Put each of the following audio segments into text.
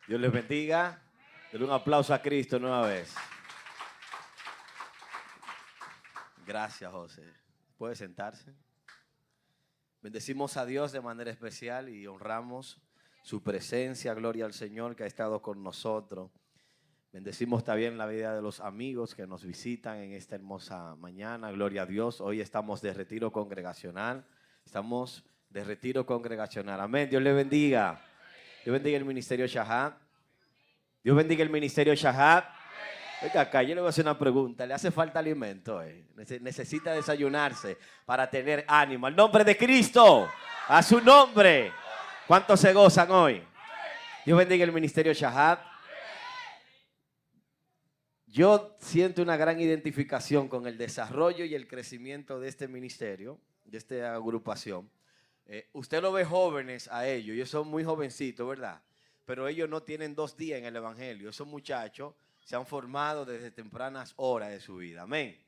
Dios les bendiga. Denle un aplauso a Cristo nueva vez. Gracias, José. ¿Puede sentarse? Bendecimos a Dios de manera especial y honramos su presencia. Gloria al Señor que ha estado con nosotros. Bendecimos también la vida de los amigos que nos visitan en esta hermosa mañana. Gloria a Dios. Hoy estamos de retiro congregacional. Estamos de retiro congregacional. Amén. Dios le bendiga. Dios bendiga el ministerio Shahad. Dios bendiga el ministerio Shahad. Oiga, acá yo le voy a hacer una pregunta. ¿Le hace falta alimento? Necesita desayunarse para tener ánimo. Al nombre de Cristo. A su nombre. ¿Cuántos se gozan hoy? Dios bendiga el ministerio Shahad. Yo siento una gran identificación con el desarrollo y el crecimiento de este ministerio, de esta agrupación. Usted lo ve jóvenes a ellos son muy jovencitos, ¿verdad? Pero ellos no tienen 2 días en el evangelio. Esos muchachos se han formado desde tempranas horas de su vida. Amén.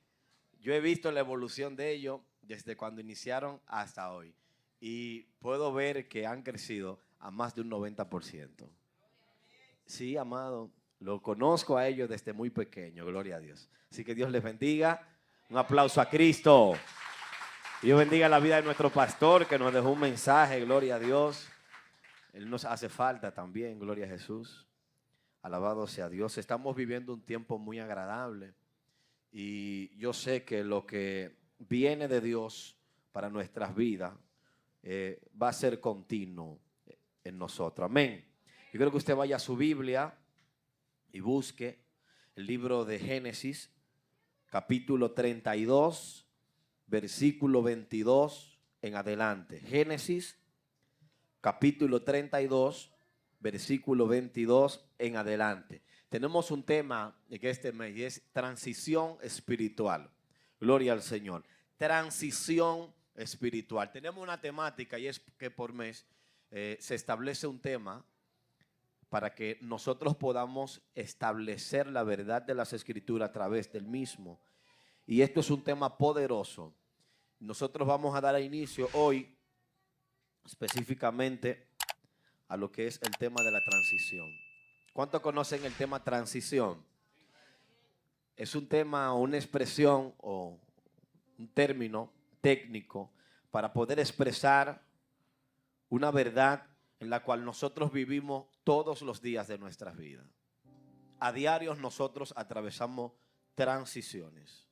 Yo he visto la evolución de ellos desde cuando iniciaron hasta hoy. Y puedo ver que han crecido a más de un 90%. Sí, amado. Lo conozco a ellos desde muy pequeño, gloria a Dios. Así que Dios les bendiga. Un aplauso a Cristo. Dios bendiga la vida de nuestro pastor que nos dejó un mensaje, gloria a Dios. Él nos hace falta también, gloria a Jesús. Alabado sea Dios. Estamos viviendo un tiempo muy agradable y yo sé que lo que viene de Dios para nuestras vidas va a ser continuo en nosotros. Amén. Yo creo que usted vaya a su Biblia y busque el libro de Génesis, capítulo 32, versículo 22 en adelante. Génesis, capítulo 32, versículo 22 en adelante. Tenemos un tema que este mes y es transición espiritual. Gloria al Señor. Transición espiritual. Tenemos una temática y es que por mes se establece un tema para que nosotros podamos establecer la verdad de las Escrituras a través del mismo. Y esto es un tema poderoso. Nosotros vamos a dar inicio hoy específicamente a lo que es el tema de la transición. ¿Cuántos conocen el tema transición? Es un tema o una expresión o un término técnico para poder expresar una verdad en la cual nosotros vivimos todos los días de nuestras vidas. A diario nosotros atravesamos transiciones.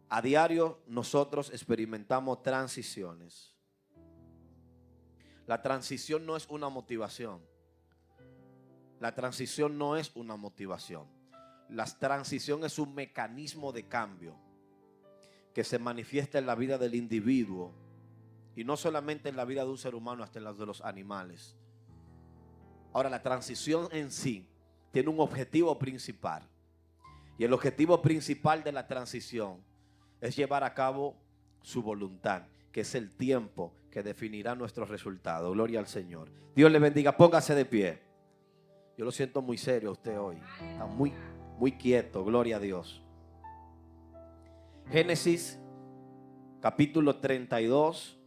A diario nosotros experimentamos transiciones. La transición no es una motivación. La transición no es una motivación. La transición es un mecanismo de cambio que se manifiesta en la vida del individuo y no solamente en la vida de un ser humano, hasta en la de los animales. Ahora, la transición en sí tiene un objetivo principal. Y el objetivo principal de la transición es llevar a cabo su voluntad, que es el tiempo que definirá nuestros resultados. Gloria al Señor. Dios le bendiga. Póngase de pie. Yo lo siento muy serio a usted hoy. Está muy quieto. Gloria a Dios. Génesis, capítulo 32.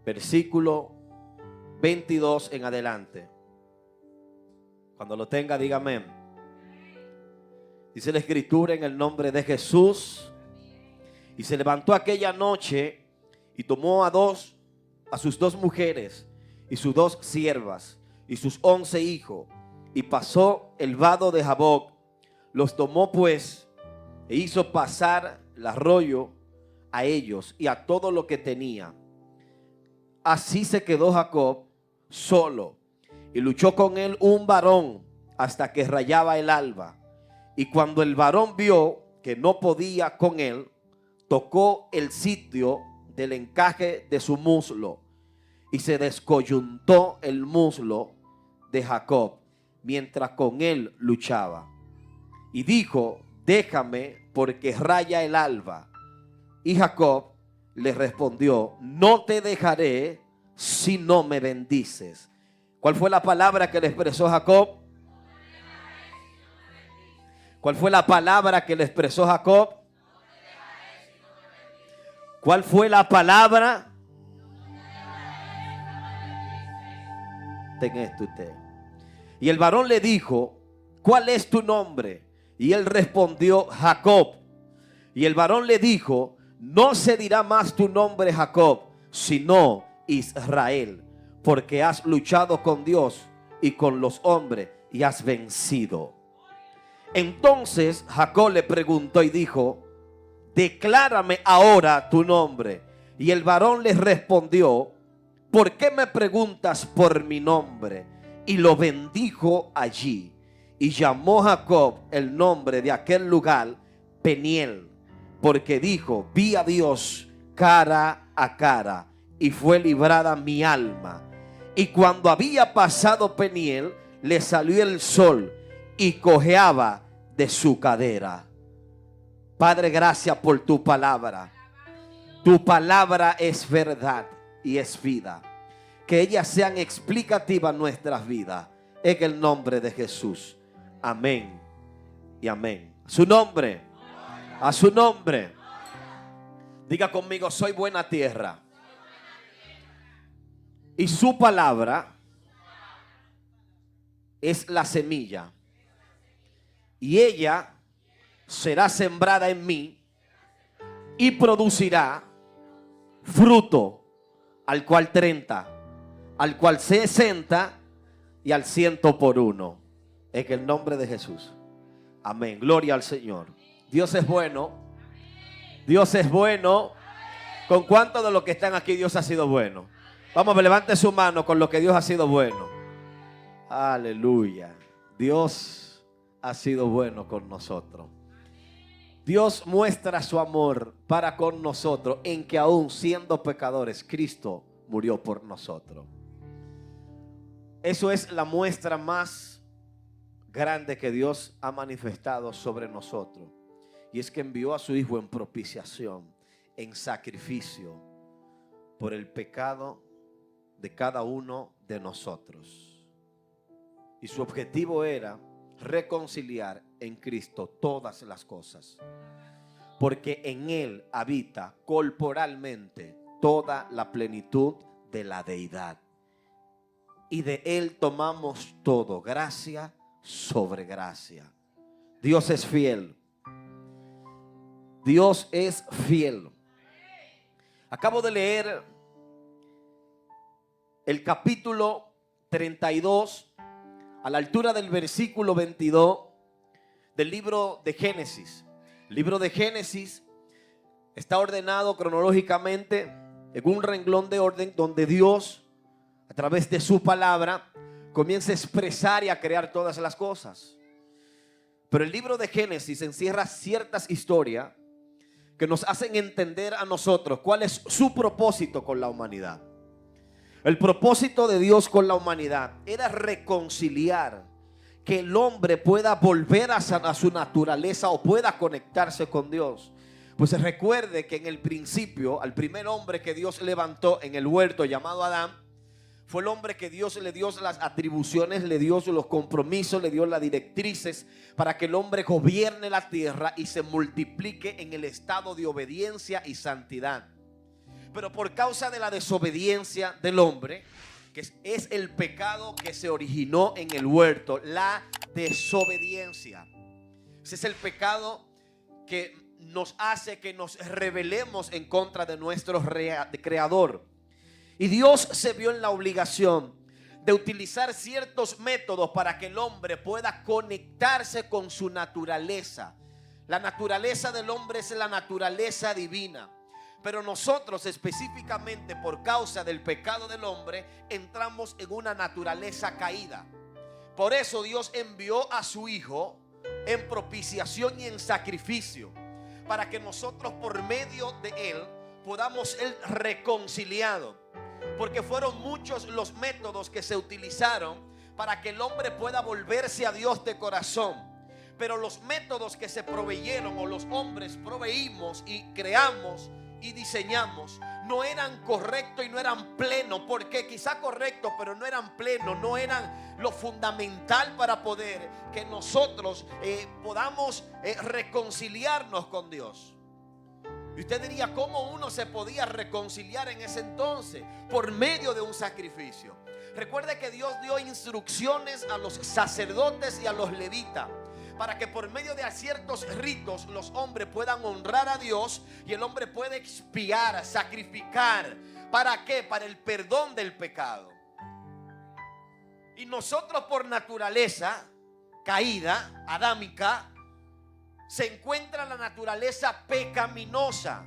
Versículo 22 en adelante. Cuando lo tenga, diga amén. Dice la Escritura en el nombre de Jesús. Y se levantó aquella noche y tomó a sus 2 mujeres y sus 2 siervas y sus 11 hijos y pasó el vado de Jaboc. Los tomó pues e hizo pasar el arroyo a ellos y a todo lo que tenía. Así se quedó Jacob solo y luchó con él un varón hasta que rayaba el alba. Y cuando el varón vio que no podía con él, tocó el sitio del encaje de su muslo y se descoyuntó el muslo de Jacob mientras con él luchaba. Y dijo: déjame porque raya el alba. Y Jacob le respondió: no te dejaré si no me bendices. ¿Cuál fue la palabra que le expresó Jacob? ¿Cuál fue la palabra que le expresó Jacob? ¿Cuál fue la palabra? Ten esto usted. Y el varón le dijo: ¿cuál es tu nombre? Y él respondió: Jacob. Y el varón le dijo: no se dirá más tu nombre Jacob, sino Israel, porque has luchado con Dios y con los hombres y has vencido. Entonces Jacob le preguntó y dijo: declárame ahora tu nombre. Y el varón le respondió: ¿por qué me preguntas por mi nombre? Y lo bendijo allí. Y llamó Jacob el nombre de aquel lugar Peniel, porque dijo: vi a Dios cara a cara, y fue librada mi alma. Y cuando había pasado Peniel, le salió el sol y cojeaba de su cadera. Padre, gracias por tu palabra. Tu palabra es verdad y es vida. Que ellas sean explicativas en nuestras vidas. En el nombre de Jesús. Amén y amén. A su nombre. A su nombre. Diga conmigo: soy buena tierra. Y su palabra es la semilla. Y ella será sembrada en mí y producirá fruto, al cual 30, al cual 60 y al 100 por uno. En el nombre de Jesús. Amén. Gloria al Señor. Dios es bueno. Dios es bueno. ¿Con cuántos de los que están aquí Dios ha sido bueno? Vamos, levante su mano con lo que Dios ha sido bueno. Aleluya. Dios ha sido bueno con nosotros. Dios muestra su amor para con nosotros en que aún siendo pecadores, Cristo murió por nosotros. Eso es la muestra más grande que Dios ha manifestado sobre nosotros. Y es que envió a su Hijo en propiciación, en sacrificio por el pecado de cada uno de nosotros. Y su objetivo era reconciliar en Cristo todas las cosas, porque en Él habita corporalmente toda la plenitud de la deidad, y de Él tomamos todo, gracia sobre gracia. Dios es fiel. Dios es fiel. Acabo de leer el capítulo 32 a la altura del versículo 22 del libro de Génesis. El libro de Génesis está ordenado cronológicamente en un renglón de orden donde Dios, a través de su palabra, comienza a expresar y a crear todas las cosas. Pero el libro de Génesis encierra ciertas historias que nos hacen entender a nosotros cuál es su propósito con la humanidad. El propósito de Dios con la humanidad era reconciliar, que el hombre pueda volver a su naturaleza o pueda conectarse con Dios. Pues se recuerde que en el principio, al primer hombre que Dios levantó en el huerto llamado Adán, fue el hombre que Dios le dio las atribuciones, le dio los compromisos, le dio las directrices para que el hombre gobierne la tierra y se multiplique en el estado de obediencia y santidad. Pero por causa de la desobediencia del hombre, que es el pecado que se originó en el huerto, la desobediencia. Ese es el pecado que nos hace que nos rebelemos en contra de nuestro creador. Y Dios se vio en la obligación de utilizar ciertos métodos para que el hombre pueda conectarse con su naturaleza. La naturaleza del hombre es la naturaleza divina. Pero nosotros específicamente por causa del pecado del hombre entramos en una naturaleza caída. Por eso Dios envió a su Hijo en propiciación y en sacrificio, para que nosotros por medio de Él podamos ser reconciliados. Porque fueron muchos los métodos que se utilizaron para que el hombre pueda volverse a Dios de corazón. Pero los métodos que se proveyeron o los hombres proveímos y creamos y diseñamos no eran correctos y no eran plenos. Porque quizá correctos, pero no eran plenos, no eran lo fundamental para poder que nosotros podamos reconciliarnos con Dios. Y usted diría, ¿cómo uno se podía reconciliar en ese entonces? Por medio de un sacrificio. Recuerde que Dios dio instrucciones a los sacerdotes y a los levitas para que por medio de ciertos ritos los hombres puedan honrar a Dios y el hombre puede expiar, sacrificar. ¿Para qué? Para el perdón del pecado. Y nosotros por naturaleza caída, adámica, se encuentra la naturaleza pecaminosa.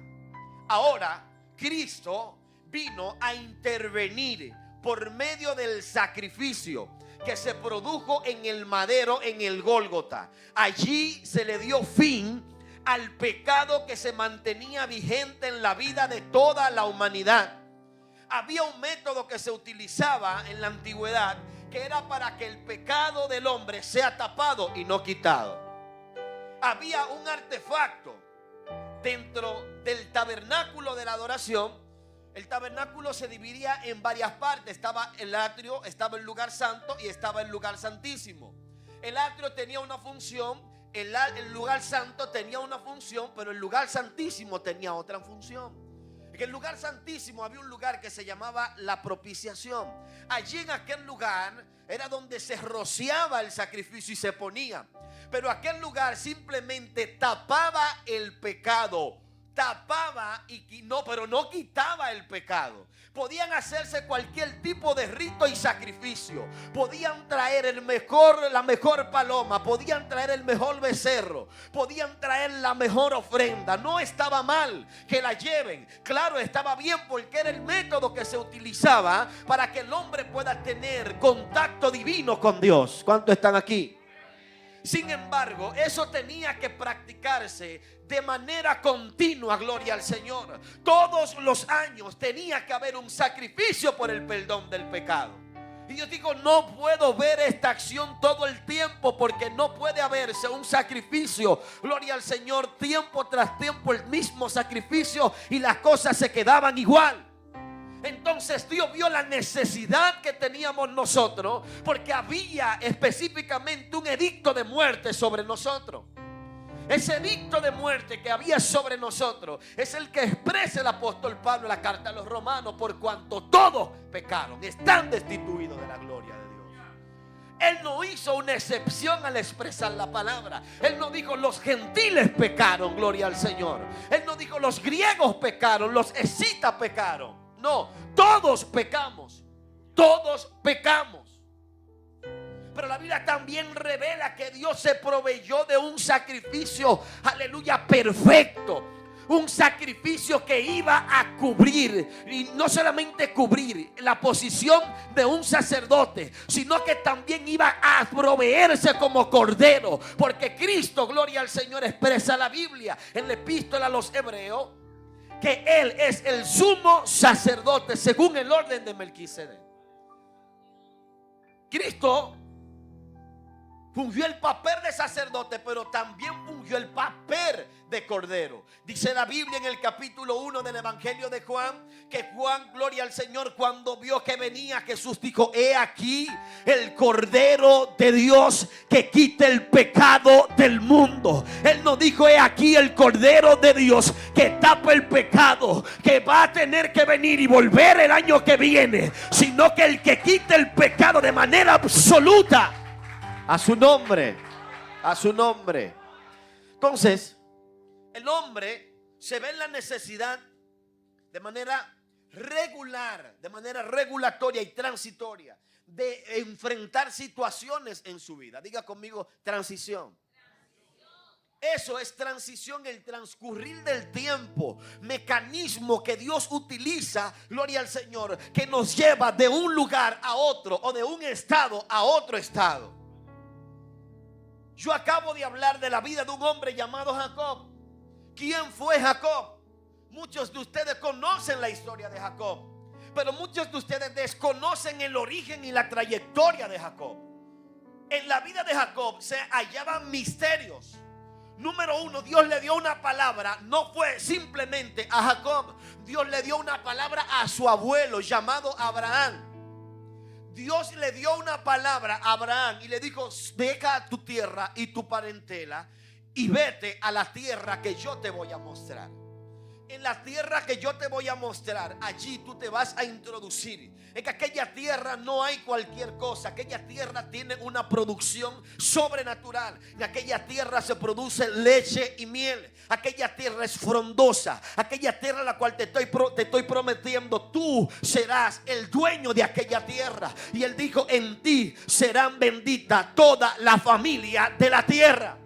Ahora, Cristo vino a intervenir por medio del sacrificio que se produjo en el madero, en el Gólgota. Allí se le dio fin al pecado que se mantenía vigente en la vida de toda la humanidad. Había un método que se utilizaba en la antigüedad que era para que el pecado del hombre sea tapado y no quitado. Había un artefacto dentro del tabernáculo de la adoración. El tabernáculo se dividía en varias partes. Estaba el atrio, estaba el lugar santo y estaba el lugar santísimo. El atrio tenía una función, el lugar santo tenía una función, pero el lugar santísimo tenía otra función. En el lugar santísimo había un lugar que se llamaba la propiciación. Allí en aquel lugar era donde se rociaba el sacrificio y se ponía. Pero aquel lugar simplemente tapaba el pecado. Tapaba pero no quitaba el pecado. Podían hacerse cualquier tipo de rito y sacrificio. Podían traer la mejor paloma. Podían traer el mejor becerro. Podían traer la mejor ofrenda. No estaba mal que la lleven. Claro, estaba bien porque era el método que se utilizaba para que el hombre pueda tener contacto divino con Dios. ¿Cuántos están aquí? Sin embargo, eso tenía que practicarse de manera continua, gloria al Señor. Todos los años tenía que haber un sacrificio por el perdón del pecado. Y yo digo, no puedo ver esta acción todo el tiempo porque no puede haberse un sacrificio, gloria al Señor, tiempo tras tiempo el mismo sacrificio y las cosas se quedaban igual. Entonces Dios vio la necesidad que teníamos nosotros porque había específicamente un edicto de muerte sobre nosotros. Ese edicto de muerte que había sobre nosotros es el que expresa el apóstol Pablo en la carta a los romanos: por cuanto todos pecaron, están destituidos de la gloria de Dios. Él no hizo una excepción al expresar la palabra. Él no dijo los gentiles pecaron, gloria al Señor. Él no dijo los griegos pecaron, los escitas pecaron. No, todos pecamos. Todos pecamos. Pero la Biblia también revela que Dios se proveyó de un sacrificio, aleluya, perfecto. Un sacrificio que iba a cubrir, y no solamente cubrir la posición de un sacerdote, sino que también iba a proveerse como cordero. Porque Cristo, gloria al Señor, expresa la Biblia en la epístola a los Hebreos que Él es el sumo sacerdote según el orden de Melquisedec. Cristo fungió el papel de sacerdote, pero también fungió el papel de cordero. Dice la Biblia en el capítulo 1 del Evangelio de Juan, que Juan, gloria al Señor, cuando vio que venía Jesús, dijo: he aquí el cordero de Dios que quita el pecado del mundo. Él no dijo: he aquí el cordero de Dios que tapa el pecado, que va a tener que venir y volver el año que viene, sino que el que quita el pecado de manera absoluta. A su nombre, a su nombre. Entonces, el hombre se ve en la necesidad de manera regular, de manera regulatoria y transitoria, de enfrentar situaciones en su vida. Diga conmigo: transición. Eso es transición, el transcurrir del tiempo, mecanismo que Dios utiliza, gloria al Señor, que nos lleva de un lugar a otro o de un estado a otro estado. Yo acabo de hablar de la vida de un hombre llamado Jacob. ¿Quién fue Jacob? Muchos de ustedes conocen la historia de Jacob, pero muchos de ustedes desconocen el origen y la trayectoria de Jacob. En la vida de Jacob se hallaban misterios. Número uno, Dios le dio una palabra. No fue simplemente a Jacob. Dios le dio una palabra a su abuelo llamado Abraham. Dios le dio una palabra a Abraham y le dijo: deja tu tierra y tu parentela y vete a la tierra que yo te voy a mostrar. en la tierra que yo te voy a mostrar, allí tú te vas a introducir. En aquella tierra no hay cualquier cosa. Aquella tierra tiene una producción sobrenatural. En aquella tierra se produce leche y miel. Aquella tierra es frondosa. Aquella tierra a la cual te estoy prometiendo, tú serás el dueño de aquella tierra. Y él dijo, en ti serán benditas toda la familia de la tierra.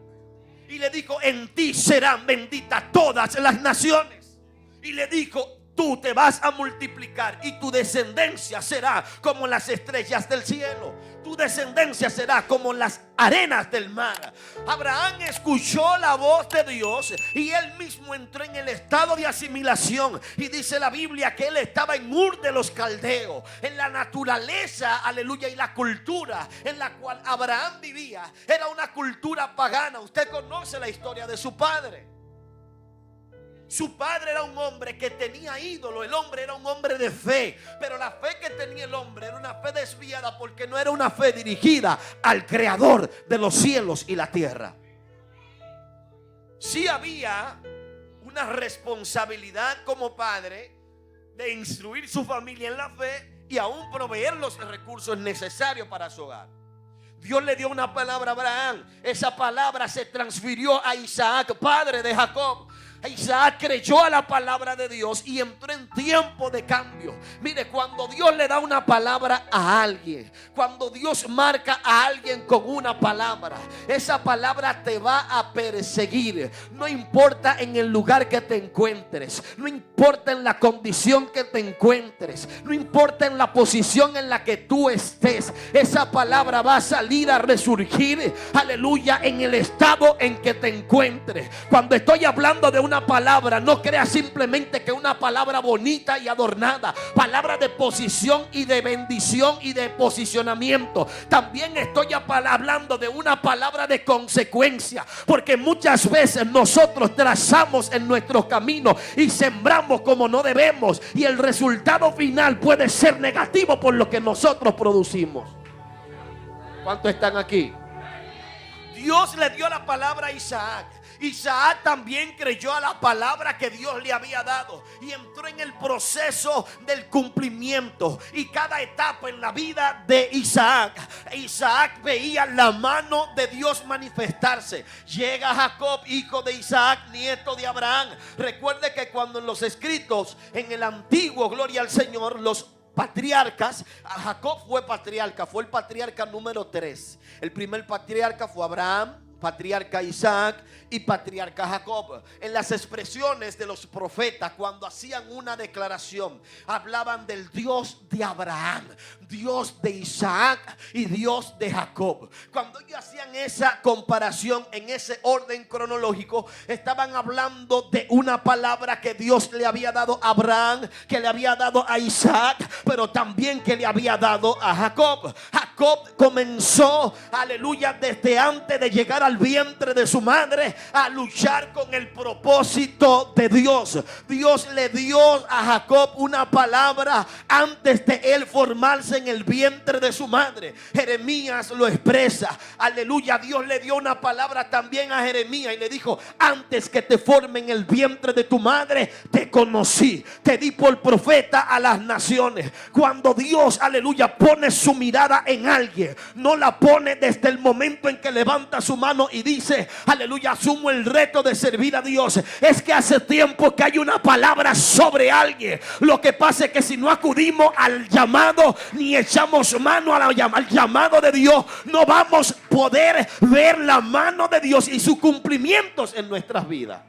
Y le dijo, en ti serán benditas todas las naciones. Y le dijo, tú te vas a multiplicar y tu descendencia será como las estrellas del cielo. Tu descendencia será como las arenas del mar. Abraham escuchó la voz de Dios y él mismo entró en el estado de asimilación. Y dice la Biblia que él estaba en Ur de los Caldeos, en la naturaleza, aleluya, y la cultura en la cual Abraham vivía era una cultura pagana. Usted conoce la historia de su padre. Su padre era un hombre que tenía ídolo. El hombre era un hombre de fe, pero la fe que tenía el hombre era una fe desviada, porque no era una fe dirigida al creador de los cielos y la tierra. Sí había una responsabilidad como padre de instruir su familia en la fe y aún proveer los recursos necesarios para su hogar. Dios le dio una palabra a Abraham. Esa palabra se transfirió a Isaac, padre de Jacob. Isaac creyó a la palabra de Dios y entró en tiempo de cambio. Mire, cuando Dios le da una palabra a alguien, cuando Dios marca a alguien con una palabra, esa palabra te va a perseguir. No importa en el lugar que te encuentres, no importa en la condición que te encuentres, no importa en la posición en la que tú estés, esa palabra va a salir a resurgir, aleluya, en el estado en que te encuentres. Cuando estoy hablando de una palabra, no creas simplemente que una palabra bonita y adornada, palabra de posición y de bendición y de posicionamiento. También estoy hablando de una palabra de consecuencia, porque muchas veces nosotros trazamos en nuestros caminos y sembramos como no debemos, y el resultado final puede ser negativo por lo que nosotros producimos. ¿Cuántos están aquí? Dios le dio la palabra a Isaac. Isaac también creyó a la palabra que Dios le había dado y entró en el proceso del cumplimiento. Y cada etapa en la vida de Isaac veía la mano de Dios manifestarse. Llega Jacob, hijo de Isaac, nieto de Abraham. Recuerde que cuando en los escritos en el antiguo, gloria al Señor, los patriarcas, Jacob fue patriarca, fue el patriarca número 3. El primer patriarca fue Abraham, patriarca Isaac y patriarca Jacob. En las expresiones de los profetas, cuando hacían una declaración, hablaban del Dios de Abraham, Dios de Isaac y Dios de Jacob. Cuando ellos hacían esa comparación en ese orden cronológico, estaban hablando de una palabra que Dios le había dado a Abraham, que le había dado a Isaac, pero también que le había dado a Jacob. Jacob comenzó, aleluya, desde antes de llegar al vientre de su madre, a luchar con el propósito de Dios. Dios le dio a Jacob una palabra antes de él formarse en el vientre de su madre. Jeremías lo expresa, aleluya. Dios le dio una palabra también a Jeremías y le dijo: antes que te forme en el vientre de tu madre, te conocí, te di por profeta a las naciones. Cuando Dios, aleluya, pone su mirada en alguien, no la pone desde el momento en que levanta su mano y dice, aleluya, asumo el reto de servir a Dios. Es que hace tiempo que hay una palabra sobre alguien. Lo que pasa es que si no acudimos al llamado, ni echamos mano al llamado de Dios, no vamos a poder ver la mano de Dios y sus cumplimientos en nuestras vidas.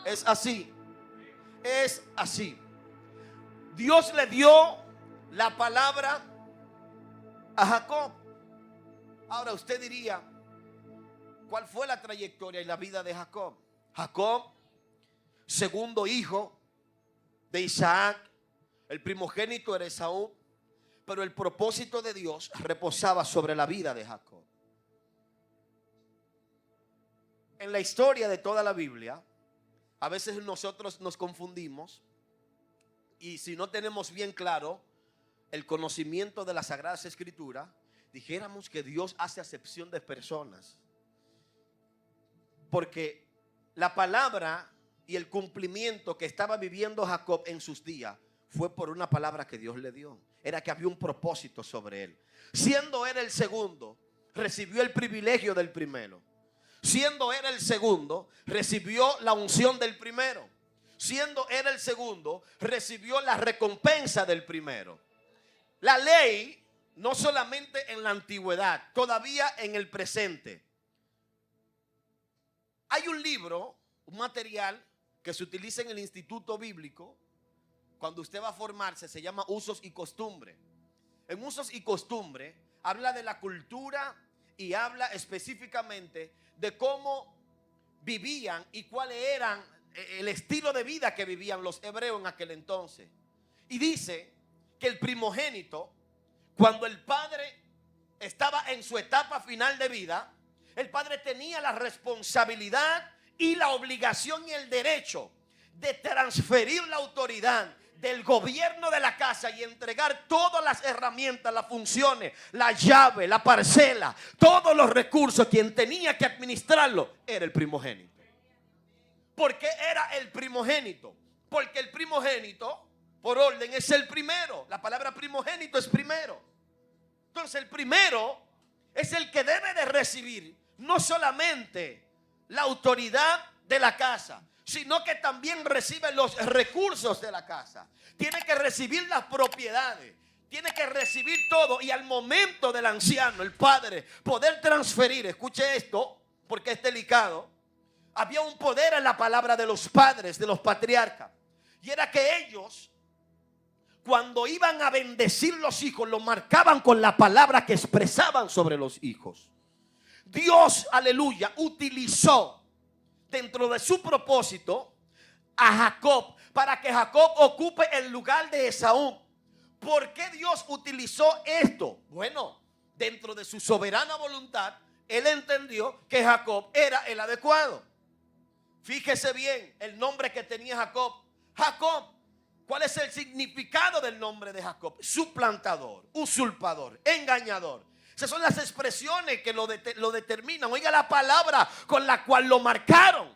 Es así. Es así. Dios le dio la palabra a Jacob. Ahora usted diría, ¿cuál fue la trayectoria y la vida de Jacob? Jacob, segundo hijo de Isaac, el primogénito era Esaú, pero el propósito de Dios reposaba sobre la vida de Jacob. En la historia de toda la Biblia, a veces nosotros nos confundimos, y si no tenemos bien claro el conocimiento de las Sagradas Escrituras, dijéramos que Dios hace acepción de personas. Porque la palabra y el cumplimiento que estaba viviendo Jacob en sus días fue por una palabra que Dios le dio. Era que había un propósito sobre él. Siendo él el segundo, recibió el privilegio del primero. Siendo él el segundo, recibió la unción del primero. Siendo él el segundo, recibió la recompensa del primero. La ley, no solamente en la antigüedad, todavía en el presente. Hay un libro, un material que se utiliza en el Instituto Bíblico cuando usted va a formarse, se llama Usos y Costumbres. En Usos y Costumbres habla de la cultura y habla específicamente de cómo vivían y cuáles eran el estilo de vida que vivían los hebreos en aquel entonces. Y dice que el primogénito, cuando el padre estaba en su etapa final de vida, el padre tenía la responsabilidad y la obligación y el derecho de transferir la autoridad del gobierno de la casa y entregar todas las herramientas, las funciones, la llave, la parcela, todos los recursos. Quien tenía que administrarlo era el primogénito. ¿Por qué era el primogénito? Porque el primogénito, por orden, es el primero. La palabra primogénito es primero. Entonces el primero es el que debe de recibir no solamente la autoridad de la casa, sino que también recibe los recursos de la casa. Tiene que recibir las propiedades, tiene que recibir todo. Y al momento del anciano, el padre, poder transferir, escuche esto porque es delicado, había un poder en la palabra de los padres, de los patriarcas. Y era que ellos, cuando iban a bendecir los hijos, lo marcaban con la palabra que expresaban sobre los hijos. Dios, aleluya, utilizó dentro de su propósito a Jacob para que Jacob ocupe el lugar de Esaú. ¿Por qué Dios utilizó esto? Bueno, dentro de su soberana voluntad, él entendió que Jacob era el adecuado. Fíjese bien el nombre que tenía Jacob. Jacob, ¿cuál es el significado del nombre de Jacob? Suplantador, usurpador, engañador. Esas son las expresiones que lo determinan. Oiga la palabra con la cual lo marcaron.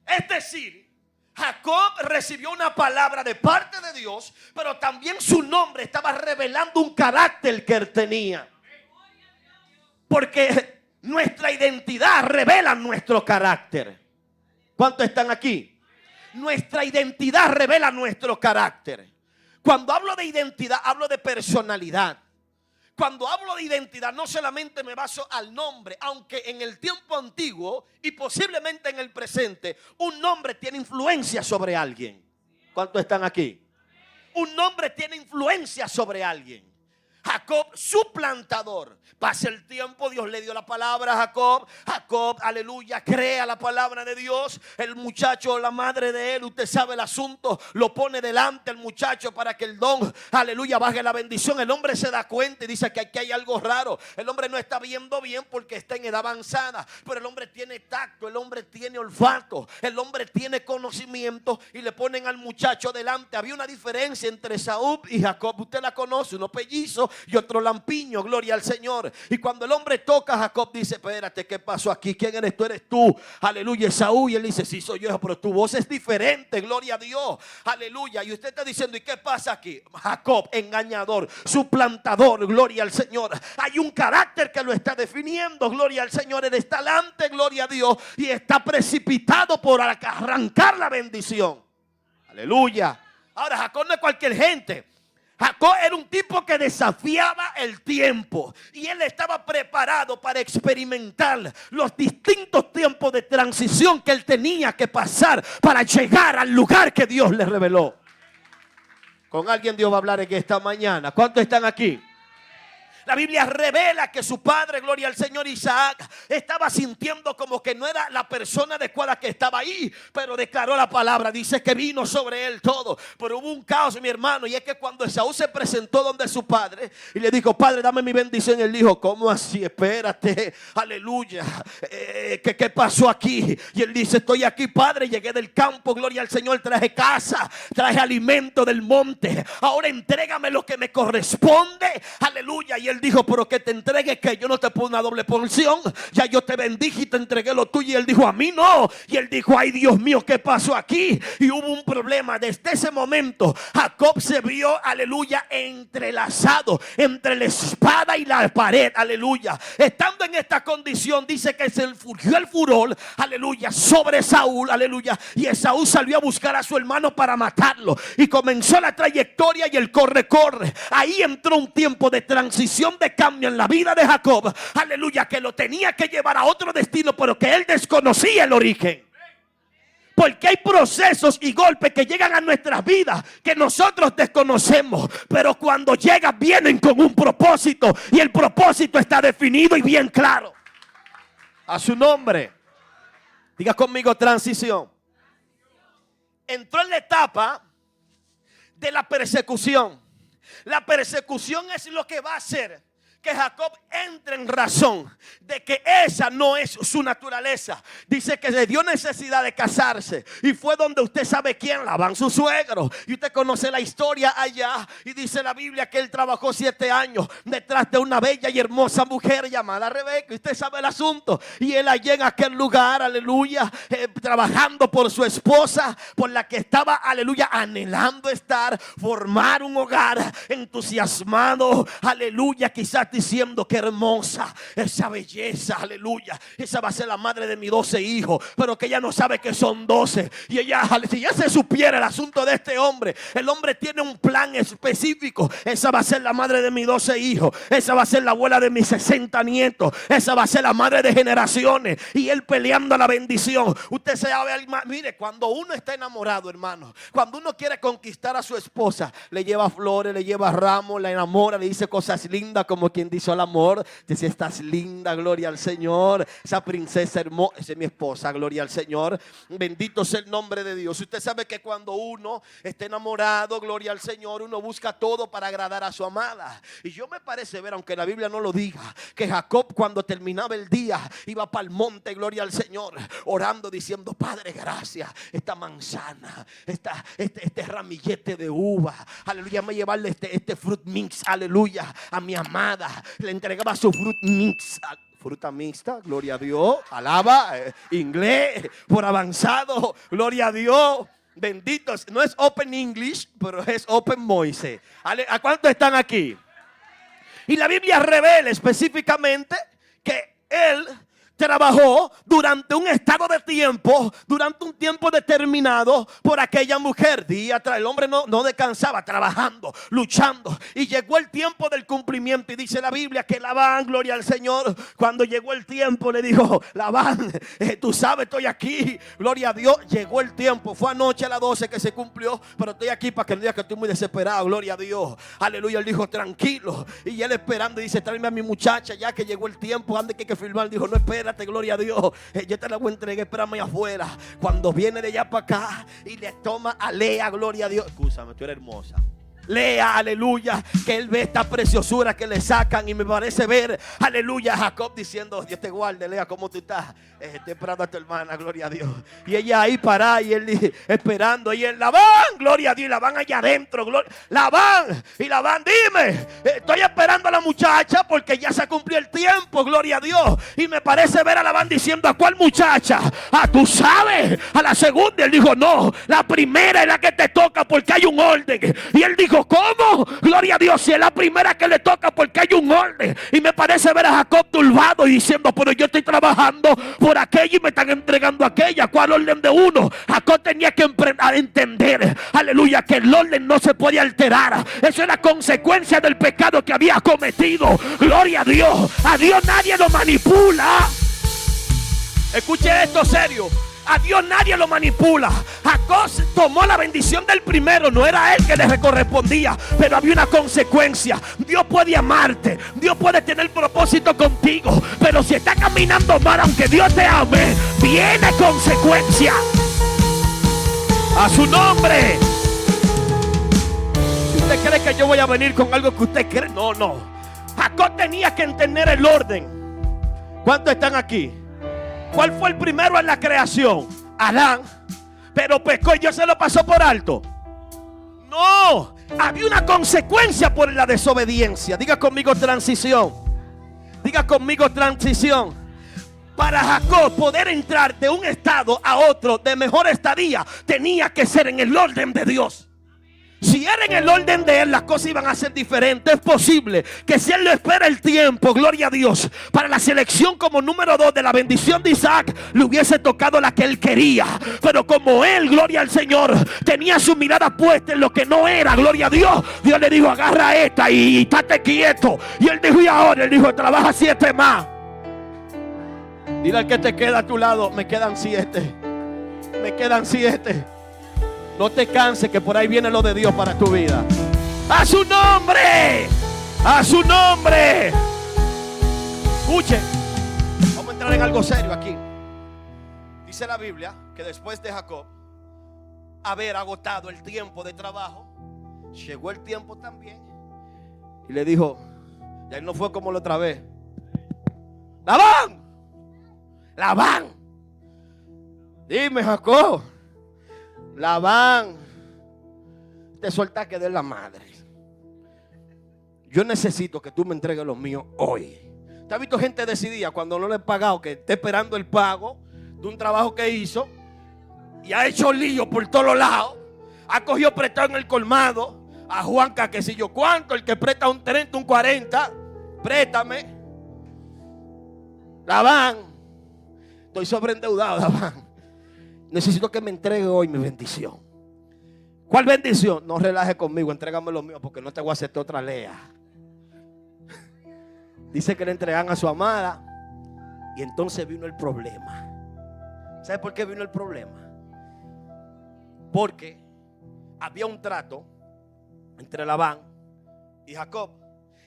Es decir, Jacob recibió una palabra de parte de Dios, pero también su nombre estaba revelando un carácter que él tenía. Porque nuestra identidad revela nuestro carácter. ¿Cuántos están aquí? Nuestra identidad revela nuestro carácter. Cuando hablo de identidad, hablo de personalidad. Cuando hablo de identidad, no solamente me baso al nombre, aunque en el tiempo antiguo y posiblemente en el presente, un nombre tiene influencia sobre alguien. ¿Cuántos están aquí? Un nombre tiene influencia sobre alguien. Jacob, suplantador. Pasa el tiempo, Dios le dio la palabra a Jacob. Jacob, aleluya, crea la palabra de Dios. El muchacho, la madre de él, usted sabe el asunto, lo pone delante al muchacho para que el don, aleluya, baje la bendición. El hombre se da cuenta y dice que aquí hay algo raro. El hombre no está viendo bien porque está en edad avanzada, pero el hombre tiene tacto, el hombre tiene olfato, el hombre tiene conocimiento. Y le ponen al muchacho delante. Había una diferencia entre Esaú y Jacob, usted la conoce, uno pellizo y otro lampiño, gloria al Señor. Y cuando el hombre toca a Jacob, dice: espérate, ¿qué pasó aquí? ¿Quién eres tú? Eres tú, aleluya, Esaú. Y él dice: sí, soy yo, pero tu voz es diferente, gloria a Dios, aleluya. Y usted está diciendo: ¿y qué pasa aquí? Jacob, engañador, suplantador, gloria al Señor. Hay un carácter que lo está definiendo, gloria al Señor. Él está delante, gloria a Dios, y está precipitado por arrancar la bendición, aleluya. Ahora, Jacob no es cualquier gente. Jacob era un tipo que desafiaba el tiempo y él estaba preparado para experimentar los distintos tiempos de transición que él tenía que pasar para llegar al lugar que Dios le reveló. Con alguien Dios va a hablar en esta mañana. ¿Cuántos están aquí? La Biblia revela que su padre, gloria al Señor, Isaac, estaba sintiendo como que no era la persona adecuada que estaba ahí, pero declaró la palabra, dice que vino sobre él todo. Pero hubo un caos, mi hermano, y es que cuando Esaú se presentó donde su padre y le dijo: padre, dame mi bendición, él dijo: ¿cómo así? Espérate, aleluya, ¿qué pasó aquí? Y él dice: estoy aquí, padre, llegué del campo, gloria al Señor, traje casa, traje alimento del monte, ahora entrégame lo que me corresponde, aleluya. Y él dijo, pero que te entregue, que yo no te pongo una doble porción. Ya yo te bendije y te entregué lo tuyo. Y él dijo, a mí no. Y él dijo, ay Dios mío, ¿qué pasó aquí? Y hubo un problema. Desde ese momento Jacob se vio, aleluya, entrelazado entre la espada y la pared, aleluya. Estando en esta condición, dice que se surgió el furor, aleluya, sobre Saúl, aleluya. Y Esaú salió a buscar a su hermano para matarlo. Y comenzó la trayectoria y el corre. Ahí entró un tiempo de transición, de cambio en la vida de Jacob, aleluya, que lo tenía que llevar a otro destino, pero que él desconocía el origen. Porque hay procesos y golpes que llegan a nuestras vidas que nosotros desconocemos, pero cuando llegan vienen con un propósito, y el propósito está definido y bien claro. A su nombre. Diga conmigo, transición. Entró en la etapa de la persecución. La persecución es lo que va a hacer que Jacob entre en razón de que esa no es su naturaleza. Dice que le dio necesidad de casarse, y fue donde usted sabe quién, Labán, su suegro. Y usted conoce la historia allá, y dice la Biblia que él trabajó 7 años detrás de una bella y hermosa mujer llamada Rebeca. Y usted sabe el asunto. Y él allá en aquel lugar, aleluya, trabajando por su esposa, por la que estaba, aleluya, anhelando estar, formar un hogar, entusiasmado, aleluya, quizás diciendo que hermosa esa belleza, aleluya, esa va a ser la madre de mis 12 hijos, pero que ella no sabe que son 12. Y ella, si ya se supiera el asunto de este hombre, el hombre tiene un plan específico. Esa va a ser la madre de mis 12 hijos, esa va a ser la abuela de mis 60 nietos, esa va a ser la madre de generaciones, y él peleando la bendición. Usted sabe, mire, cuando uno está enamorado, hermano, cuando uno quiere conquistar a su esposa, le lleva flores, le lleva ramos, la enamora, le dice cosas lindas, como quien dice al amor, dice, estás linda, gloria al Señor, esa princesa hermosa, esa es mi esposa, gloria al Señor, bendito sea el nombre de Dios. Usted sabe que cuando uno está enamorado, gloria al Señor, uno busca todo para agradar a su amada. Y yo me parece ver, aunque la Biblia no lo diga, que Jacob, cuando terminaba el día, iba para el monte, gloria al Señor, orando, diciendo, Padre, gracias, esta manzana, este ramillete de uva, aleluya, me llevarle este fruit mix, aleluya, a mi amada. Le entregaba su fruit mix, fruta mixta, gloria a Dios, alaba, inglés por avanzado, gloria a Dios, benditos. No es Open English, pero es Open Moise. ¿A cuántos están aquí? Y la Biblia revela específicamente que él trabajó durante un estado de tiempo, durante un tiempo determinado por aquella mujer. Día tras el hombre no descansaba, trabajando, luchando. Y llegó el tiempo del cumplimiento. Y dice la Biblia que Labán, gloria al Señor, cuando llegó el tiempo le dijo, Labán, tú sabes, estoy aquí, gloria a Dios. Llegó el tiempo, fue anoche a las 12 que se cumplió, pero estoy aquí para que no diga que estoy muy desesperado, gloria a Dios, aleluya. Él dijo, tranquilo. Y él esperando, y dice, tráeme a mi muchacha ya que llegó el tiempo, antes que hay que firmar. Dijo, no, espérate, gloria a Dios, yo te la voy a entregar, espérame afuera. Cuando viene de allá para acá y le toma a Lea, gloria a Dios, escúchame, tú eres hermosa, Lea, aleluya, que él ve esta preciosura que le sacan, y me parece ver, aleluya, Jacob diciendo, Dios te guarde, Lea, ¿cómo tú estás? Estoy esperando a tu hermana, gloria a Dios. Y ella ahí parada, y él esperando, y él, Labán, gloria a Dios, y Labán allá adentro, Labán, y Labán, dime, estoy esperando a la muchacha porque ya se cumplió el tiempo, gloria a Dios. Y me parece ver a Labán diciendo, ¿a cuál muchacha? Tú sabes, a la segunda. Él dijo, no, la primera es la que te toca porque hay un orden. Y él dijo, ¿cómo? Gloria a Dios, si es la primera que le toca porque hay un orden. Y me parece ver a Jacob turbado y diciendo, pero yo estoy trabajando por aquella y me están entregando aquella. ¿Cuál orden de uno? Jacob tenía que entender, aleluya, que el orden no se puede alterar. Eso es la consecuencia del pecado que había cometido. Gloria a Dios. A Dios nadie lo manipula. Escuche esto serio. A Dios nadie lo manipula. Jacob tomó la bendición del primero. No era a él que le correspondía, pero había una consecuencia. Dios puede amarte, Dios puede tener propósito contigo, pero si está caminando mal, aunque Dios te ame, viene consecuencia. A su nombre. Si usted cree que yo voy a venir con algo que usted cree, no. Jacob tenía que entender el orden. ¿Cuántos están aquí? ¿Cuál fue el primero en la creación? Adán. Pero pecó y Dios se lo pasó por alto. No, Había una consecuencia por la desobediencia. Diga conmigo transición. Diga conmigo transición. Para Jacob poder entrar de un estado a otro de mejor estadía, tenía que ser en el orden de Dios. Si era en el orden de él, las cosas iban a ser diferentes. Es posible que si él le espera el tiempo, gloria a Dios, para la selección como número 2 de la bendición de Isaac, le hubiese tocado la que él quería. Pero como él, gloria al Señor, tenía su mirada puesta en lo que no era, gloria a Dios, Dios le dijo, agarra esta y estate quieto. Y él dijo, y ahora, él dijo, trabaja 7 más. Dile al que te queda a tu lado, me quedan 7. Me quedan 7. No te canses, que por ahí viene lo de Dios para tu vida. ¡A su nombre! ¡A su nombre! Escuche, vamos a entrar en algo serio aquí. Dice la Biblia que después de Jacob haber agotado el tiempo de trabajo, llegó el tiempo también y le dijo, ya no fue como la otra vez. ¡Labán! ¡Labán! Dime, Jacob. Labán, te suelta que de la madre. Yo necesito que tú me entregues los míos hoy. ¿Te has visto gente decidida cuando no le he pagado, que está esperando el pago de un trabajo que hizo y ha hecho lío por todos lados? Ha cogido prestado en el colmado a Juanca, que si yo cuánto, el que presta un 30, un 40, préstame. Labán, estoy sobreendeudado, Labán. Necesito que me entregue hoy mi bendición. ¿Cuál bendición? No relajes conmigo, entrégame lo mío porque no te voy a hacerte otra Lea. Dice que le entregan a su amada y entonces vino el problema. ¿Sabe por qué vino el problema? Porque había un trato entre Labán y Jacob,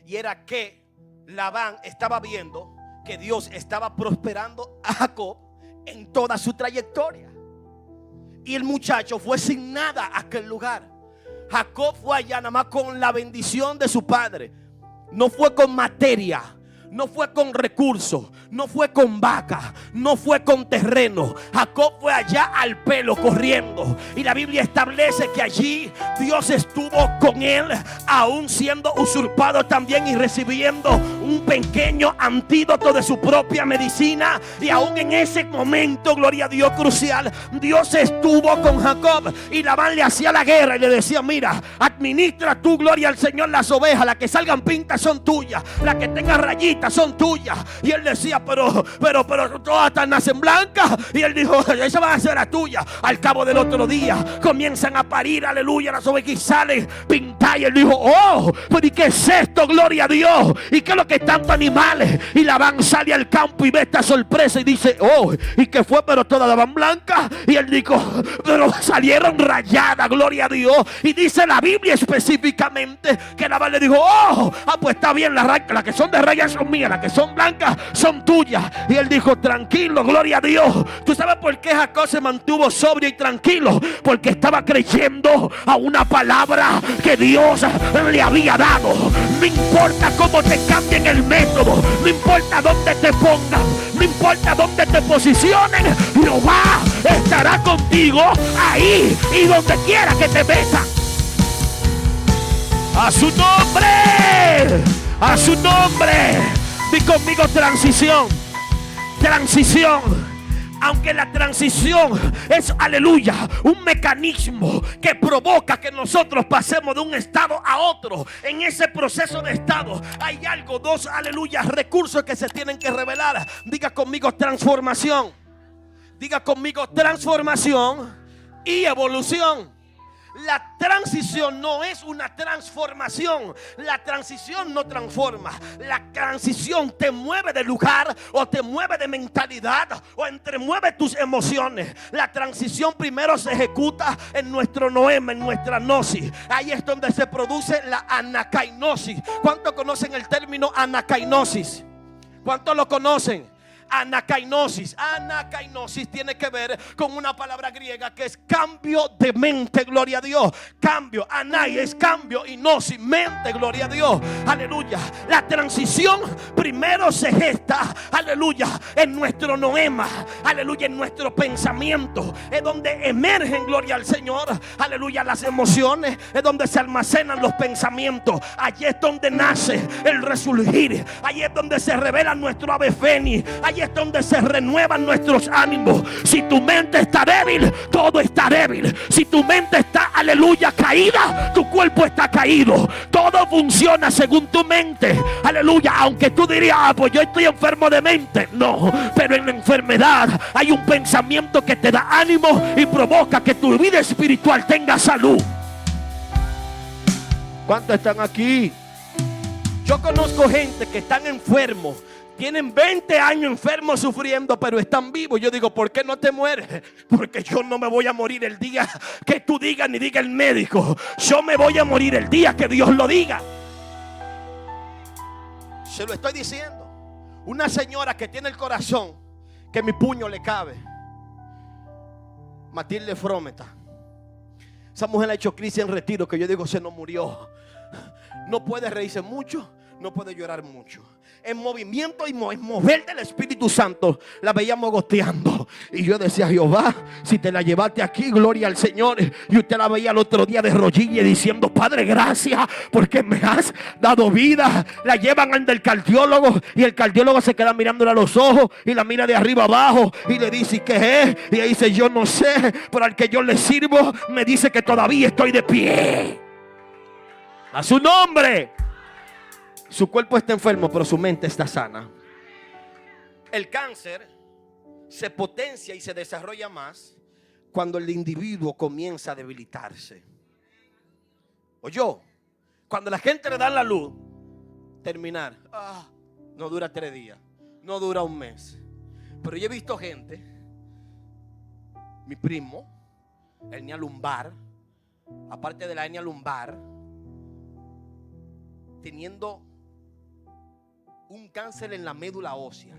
y era que Labán estaba viendo que Dios estaba prosperando a Jacob en toda su trayectoria. Y el muchacho fue sin nada a aquel lugar. Jacob fue allá nada más con la bendición de su padre. No fue con materia, no fue con recursos, no fue con vaca, no fue con terreno. Jacob fue allá al pelo corriendo. Y la Biblia establece que allí Dios estuvo con él, aún siendo usurpado también y recibiendo un pequeño antídoto de su propia medicina. Y aún en ese momento, gloria a Dios, crucial, Dios estuvo con Jacob. Y Labán le hacía la guerra y le decía, mira, administra tú, gloria al Señor, las ovejas. Las que salgan pintas son tuyas, las que tengan rayitas son tuyas. Y él decía, pero todas están nacen blancas. Y él dijo, esa va a ser la tuya. Al cabo del otro día comienzan a parir, aleluya, las ovejas y salen pintadas. Y él dijo, oh, pero ¿y qué es esto? Gloria a Dios. ¿Y qué es lo que tantos animales? Y Labán sale al campo y ve esta sorpresa y dice, oh, ¿y qué fue? Pero todas van blancas. Y él dijo, pero salieron rayadas, gloria a Dios. Y dice la Biblia específicamente que Labán le dijo, oh, pues está bien, las que son de rayas son mías, las que son blancas son tuyas. Y él dijo, tranquilo, gloria a Dios. ¿Tú sabes por qué Jacob se mantuvo sobrio y tranquilo? Porque estaba creyendo a una palabra que Dios le había dado. No importa cómo te cambien el método, no importa dónde te pongan, no importa dónde te posicionen, Jehová estará contigo ahí y donde quiera que te metas. A su nombre, a su nombre. Di conmigo transición. Transición. Aunque la transición es, aleluya, un mecanismo que provoca que nosotros pasemos de un estado a otro. En ese proceso de estado hay algo, dos, aleluya, recursos que se tienen que revelar. Diga conmigo transformación. Diga conmigo transformación y evolución. La transición no es una transformación. La transición no transforma. La transición te mueve de lugar o te mueve de mentalidad o entremueve tus emociones. La transición primero se ejecuta en nuestro noema, en nuestra gnosis. Ahí es donde se produce la anakainosis. ¿Cuántos conocen el término anakainosis? ¿Cuántos lo conocen? Anakainosis. Anakainosis tiene que ver con una palabra griega que es cambio de mente, gloria a Dios. Cambio, anai es cambio y gnosis, mente, gloria a Dios. Aleluya. La transición primero se gesta, aleluya, en nuestro noema, aleluya, en nuestro pensamiento. Es donde emergen, gloria al Señor, aleluya, las emociones. Es donde se almacenan los pensamientos. Allí es donde nace el resurgir. Allí es donde se revela nuestro ave fénix. Allí es donde se renuevan nuestros ánimos. Si tu mente está débil, todo está débil. Si tu mente está, aleluya, caída, tu cuerpo está caído. Todo funciona según tu mente, aleluya. Aunque tú dirías, pues yo estoy enfermo de mente. No, pero en la enfermedad hay un pensamiento que te da ánimo y provoca que tu vida espiritual tenga salud. ¿Cuántos están aquí? Yo conozco gente que están enfermos, tienen 20 años enfermos sufriendo, pero están vivos. Yo digo, ¿por qué no te mueres? Porque yo no me voy a morir el día que tú digas ni diga el médico. Yo me voy a morir el día que Dios lo diga. Se lo estoy diciendo. Una señora que tiene el corazón que mi puño le cabe, Matilde Frometa. Esa mujer ha hecho crisis en retiro que yo digo se nos murió. No puede reírse mucho, no puede llorar mucho. En movimiento y en mover del Espíritu Santo la veíamos goteando. Y yo decía, Jehová, si te la llevaste aquí, gloria al Señor. Y usted la veía el otro día de rodillas diciendo, Padre, gracias porque me has dado vida. La llevan al del cardiólogo y el cardiólogo se queda mirándola a los ojos y la mira de arriba abajo y le dice, ¿qué es? Y ella dice, yo no sé, pero al que yo le sirvo me dice que todavía estoy de pie. A su nombre. Su cuerpo está enfermo, pero su mente está sana. El cáncer se potencia y se desarrolla más cuando el individuo comienza a debilitarse. Oyó, cuando la gente le da la luz, terminar, no dura 3 días, no dura un mes. Pero yo he visto gente, mi primo, hernia lumbar, aparte de la hernia lumbar, teniendo un cáncer en la médula ósea.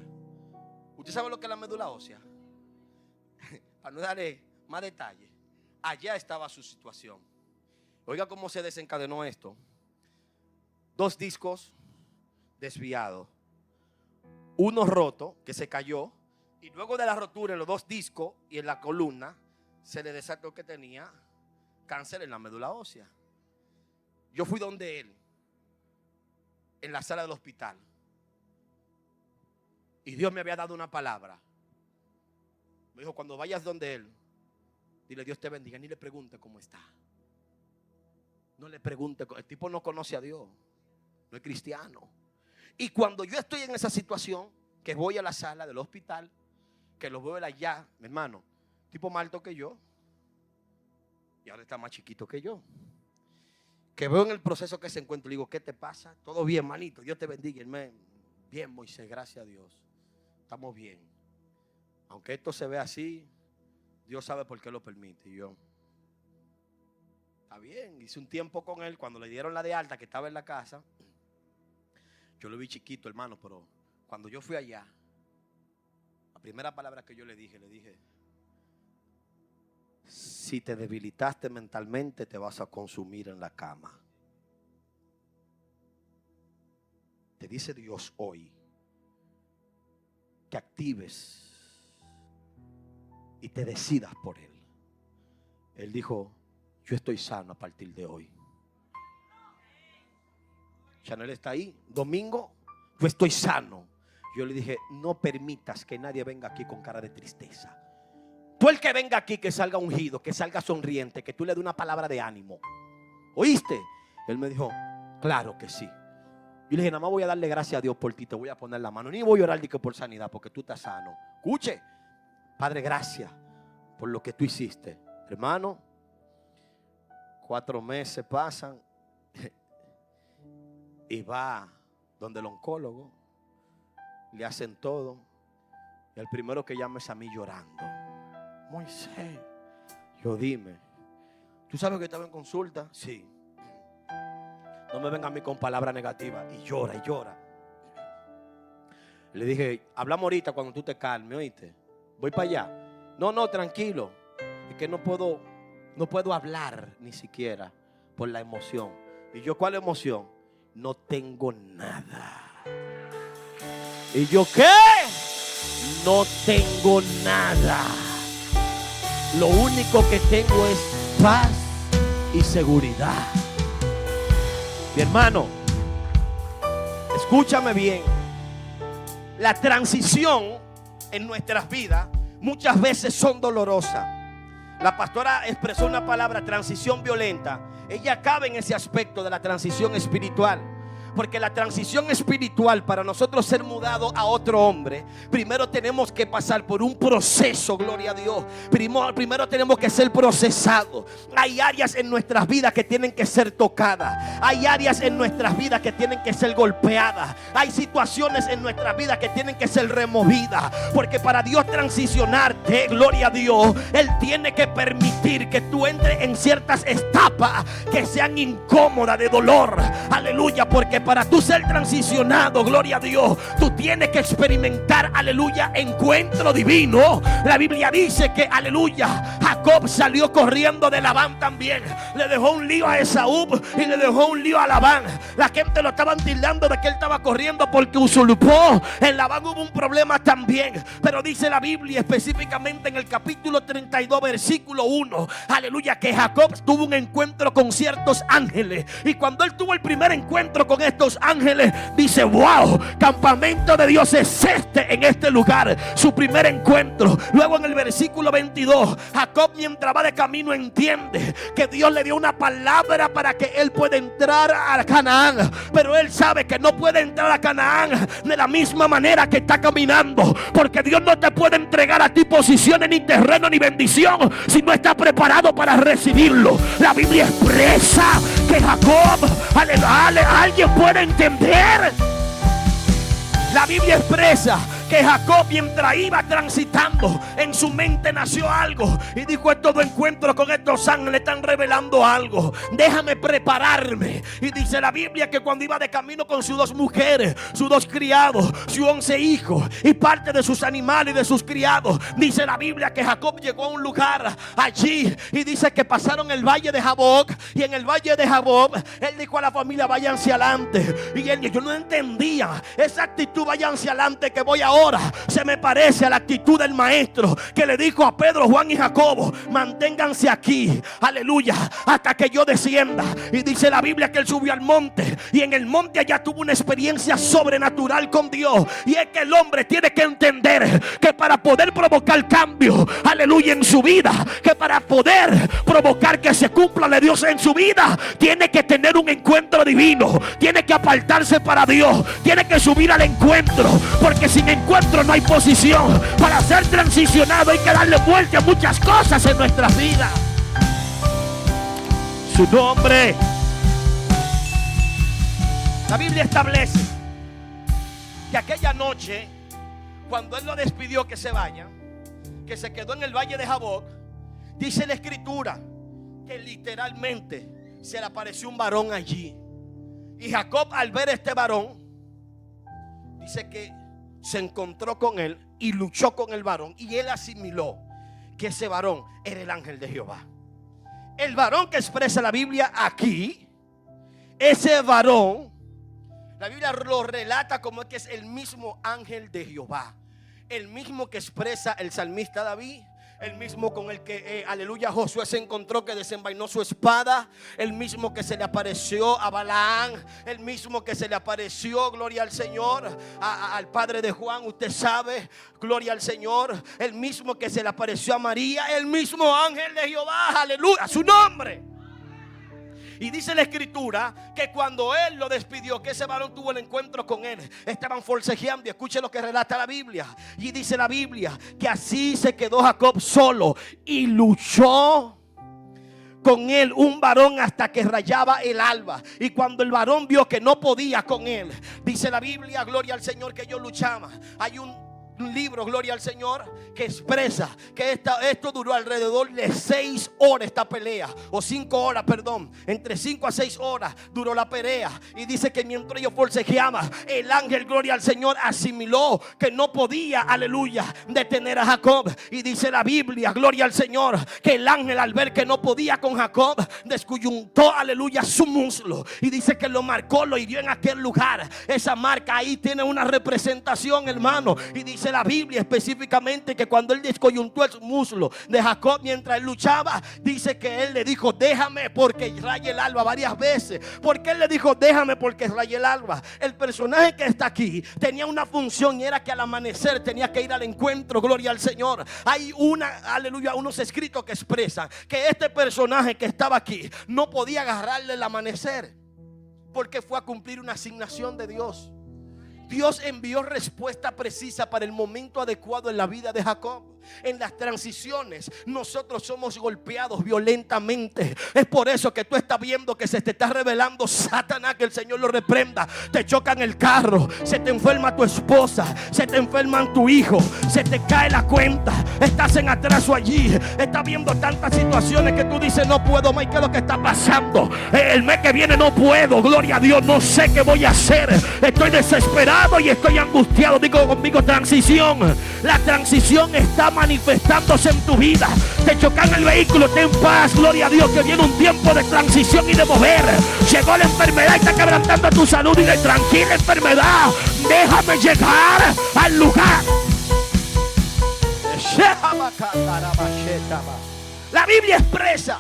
¿Usted sabe lo que es la médula ósea? Para no darle más detalles, allá estaba su situación. Oiga cómo se desencadenó esto. 2 discos desviados, uno roto que se cayó, y luego de la rotura en los 2 discos y en la columna se le desató que tenía cáncer en la médula ósea. Yo fui donde él en la sala del hospital y Dios me había dado una palabra. Me dijo, cuando vayas donde él, dile, Dios te bendiga. Ni le pregunte cómo está. No le pregunte. El tipo no conoce a Dios, no es cristiano. Y cuando yo estoy en esa situación, que voy a la sala del hospital, que lo veo allá, mi hermano, tipo más alto que yo, y ahora está más chiquito que yo, que veo en el proceso que se encuentra, le digo, ¿qué te pasa? Todo bien, manito, Dios te bendiga. Bien, Moisés, gracias a Dios, estamos bien. Aunque esto se ve así, Dios sabe por qué lo permite. Y yo, está bien, hice un tiempo con él. Cuando le dieron la de alta, que estaba en la casa, yo lo vi chiquito, hermano, pero cuando yo fui allá, la primera palabra que yo le dije, si te debilitaste mentalmente, te vas a consumir en la cama. Te dice Dios hoy que actives y te decidas por Él. Él dijo, yo estoy sano a partir de hoy. Chanel está ahí. Domingo, yo estoy sano. Yo le dije, no permitas que nadie venga aquí con cara de tristeza. Tú el que venga aquí, que salga ungido, que salga sonriente, que tú le des una palabra de ánimo. ¿Oíste? Él me dijo, claro que sí. Yo le dije, nada más voy a darle gracias a Dios por ti, te voy a poner la mano. Ni voy a orar ni que por sanidad, porque tú estás sano. Escuche, Padre, gracias por lo que tú hiciste. Hermano, 4 meses pasan y va donde el oncólogo, le hacen todo. Y el primero que llama es a mí llorando. Moisés, yo dime, ¿tú sabes que estaba en consulta? Sí. No me venga a mí con palabras negativas. Y llora y llora. Le dije, hablamos ahorita cuando tú te calmes, ¿oíste? Voy para allá. No, tranquilo. Es que no puedo hablar ni siquiera por la emoción. ¿Y yo cuál emoción? No tengo nada. ¿Y yo qué? No tengo nada. Lo único que tengo es paz y seguridad. Mi hermano, escúchame bien. La transición en nuestras vidas muchas veces son dolorosas. La pastora expresó una palabra, transición violenta. Ella cabe en ese aspecto de la transición espiritual. Porque la transición espiritual, para nosotros ser mudados a otro hombre, primero tenemos que pasar por un proceso, gloria a Dios. Primero tenemos que ser procesados. Hay áreas en nuestras vidas que tienen que ser tocadas. Hay áreas en nuestras vidas que tienen que ser golpeadas. Hay situaciones en nuestras vidas que tienen que ser removidas. Porque para Dios transicionarte, gloria a Dios, Él tiene que permitir que tú entres en ciertas etapas que sean incómodas, de dolor. Aleluya, porque para tú ser transicionado, gloria a Dios, tú tienes que experimentar, aleluya, encuentro divino. La Biblia dice que, aleluya, Jacob salió corriendo de Labán también. Le dejó un lío a Esaú y le dejó un lío a Labán. La gente lo estaban tildando de que él estaba corriendo porque usurpó. En Labán hubo un problema también. Pero dice la Biblia específicamente en el capítulo 32, versículo 1, aleluya, que Jacob tuvo un encuentro con ciertos ángeles. Y cuando él tuvo el primer encuentro con estos ángeles, dice: wow, campamento de Dios es este en este lugar. Su primer encuentro. Luego en el versículo 22, Jacob, mientras va de camino, entiende que Dios le dio una palabra para que él pueda entrar a Canaán. Pero él sabe que no puede entrar a Canaán de la misma manera que está caminando, porque Dios no te puede entregar a ti posiciones, ni terreno, ni bendición si no estás preparado para recibirlo. La Biblia expresa que Jacob, alguien puede entender. La Biblia expresa que Jacob, mientras iba transitando, en su mente nació algo y dijo: estos dos encuentros con estos ángeles están revelando algo, déjame prepararme. Y dice la Biblia que cuando iba de camino con sus dos mujeres, sus dos criados, sus 11 hijos y parte de sus animales y de sus criados, dice la Biblia que Jacob llegó a un lugar allí y dice que pasaron el valle de Jaboc. Y en el valle de Jaboc él dijo a la familia: váyanse adelante. Y yo no entendía esa actitud, váyanse adelante, que voy ahora. Se me parece a la actitud del maestro que le dijo a Pedro, Juan y Jacobo: manténganse aquí, aleluya, hasta que yo descienda. Y dice la Biblia que él subió al monte, y en el monte allá tuvo una experiencia sobrenatural con Dios. Y es que el hombre tiene que entender que para poder provocar cambio, aleluya, en su vida, que para poder provocar que se cumpla de Dios en su vida, tiene que tener un encuentro divino, tiene que apartarse para Dios, tiene que subir al encuentro, porque sin encuentro no hay posición. Para ser transicionado hay que darle vuelta a muchas cosas en nuestras vidas. Su nombre. La Biblia establece que aquella noche, cuando él lo despidió que se vaya, que se quedó en el valle de Jaboc, dice la escritura que literalmente se le apareció un varón allí. Y Jacob, al ver este varón, dice que se encontró con él y luchó con el varón, y él asimiló que ese varón era el ángel de Jehová. El varón que expresa la Biblia aquí, ese varón, la Biblia lo relata como que es el mismo ángel de Jehová, el mismo que expresa el salmista David, el mismo con el que, aleluya, Josué se encontró, que desenvainó su espada, el mismo que se le apareció a Balaán, el mismo que se le apareció, gloria al Señor, al padre de Juan, usted sabe, gloria al Señor, el mismo que se le apareció a María, el mismo ángel de Jehová, aleluya, su nombre. Y dice la escritura que cuando él lo despidió, que ese varón tuvo el encuentro con él, estaban forcejeando. Y escuche lo que relata la Biblia. Y dice la Biblia que así se quedó Jacob solo y luchó con él un varón hasta que rayaba el alba. Y cuando el varón vio que no podía con él, dice la Biblia, gloria al Señor, que ellos luchaban. Hay un un libro, gloria al Señor, que expresa que esto duró alrededor de 6 horas esta pelea, o 5 horas, perdón, entre 5 a 6 horas duró la pelea. Y dice que mientras ellos forcejeaban, el ángel, gloria al Señor, asimiló que no podía, aleluya, detener a Jacob. Y dice la Biblia, gloria al Señor, que el ángel, al ver que no podía con Jacob, descoyuntó, aleluya, su muslo. Y dice que lo marcó, lo hirió en aquel lugar. Esa marca ahí tiene una representación, hermano. Y dice la Biblia específicamente que cuando él descoyuntó el muslo de Jacob mientras él luchaba, dice que él le dijo: déjame porque raya el alba, varias veces. ¿Por qué él le dijo déjame porque raya el alba? El personaje que está aquí tenía una función, y era que al amanecer tenía que ir al encuentro, gloria al Señor. Hay aleluya, unos escritos que expresan que este personaje que estaba aquí no podía agarrarle el amanecer, porque fue a cumplir una asignación de Dios. Dios envió respuesta precisa para el momento adecuado en la vida de Jacob. En las transiciones nosotros somos golpeados violentamente. Es por eso que tú estás viendo que se te está revelando Satanás, que el Señor lo reprenda. Te chocan el carro, se te enferma tu esposa, se te enferma tu hijo, se te cae la cuenta, estás en atraso allí, estás viendo tantas situaciones que tú dices: no puedo más. ¿Qué es lo que está pasando? El mes que viene no puedo, gloria a Dios, no sé qué voy a hacer, estoy desesperado y estoy angustiado. Digo conmigo: transición. La transición está manifestándose en tu vida. Te chocan el vehículo, ten paz, gloria a Dios, que viene un tiempo de transición y de mover. Llegó la enfermedad y está quebrantando tu salud, y de tranquila enfermedad, déjame llegar al lugar. La Biblia expresa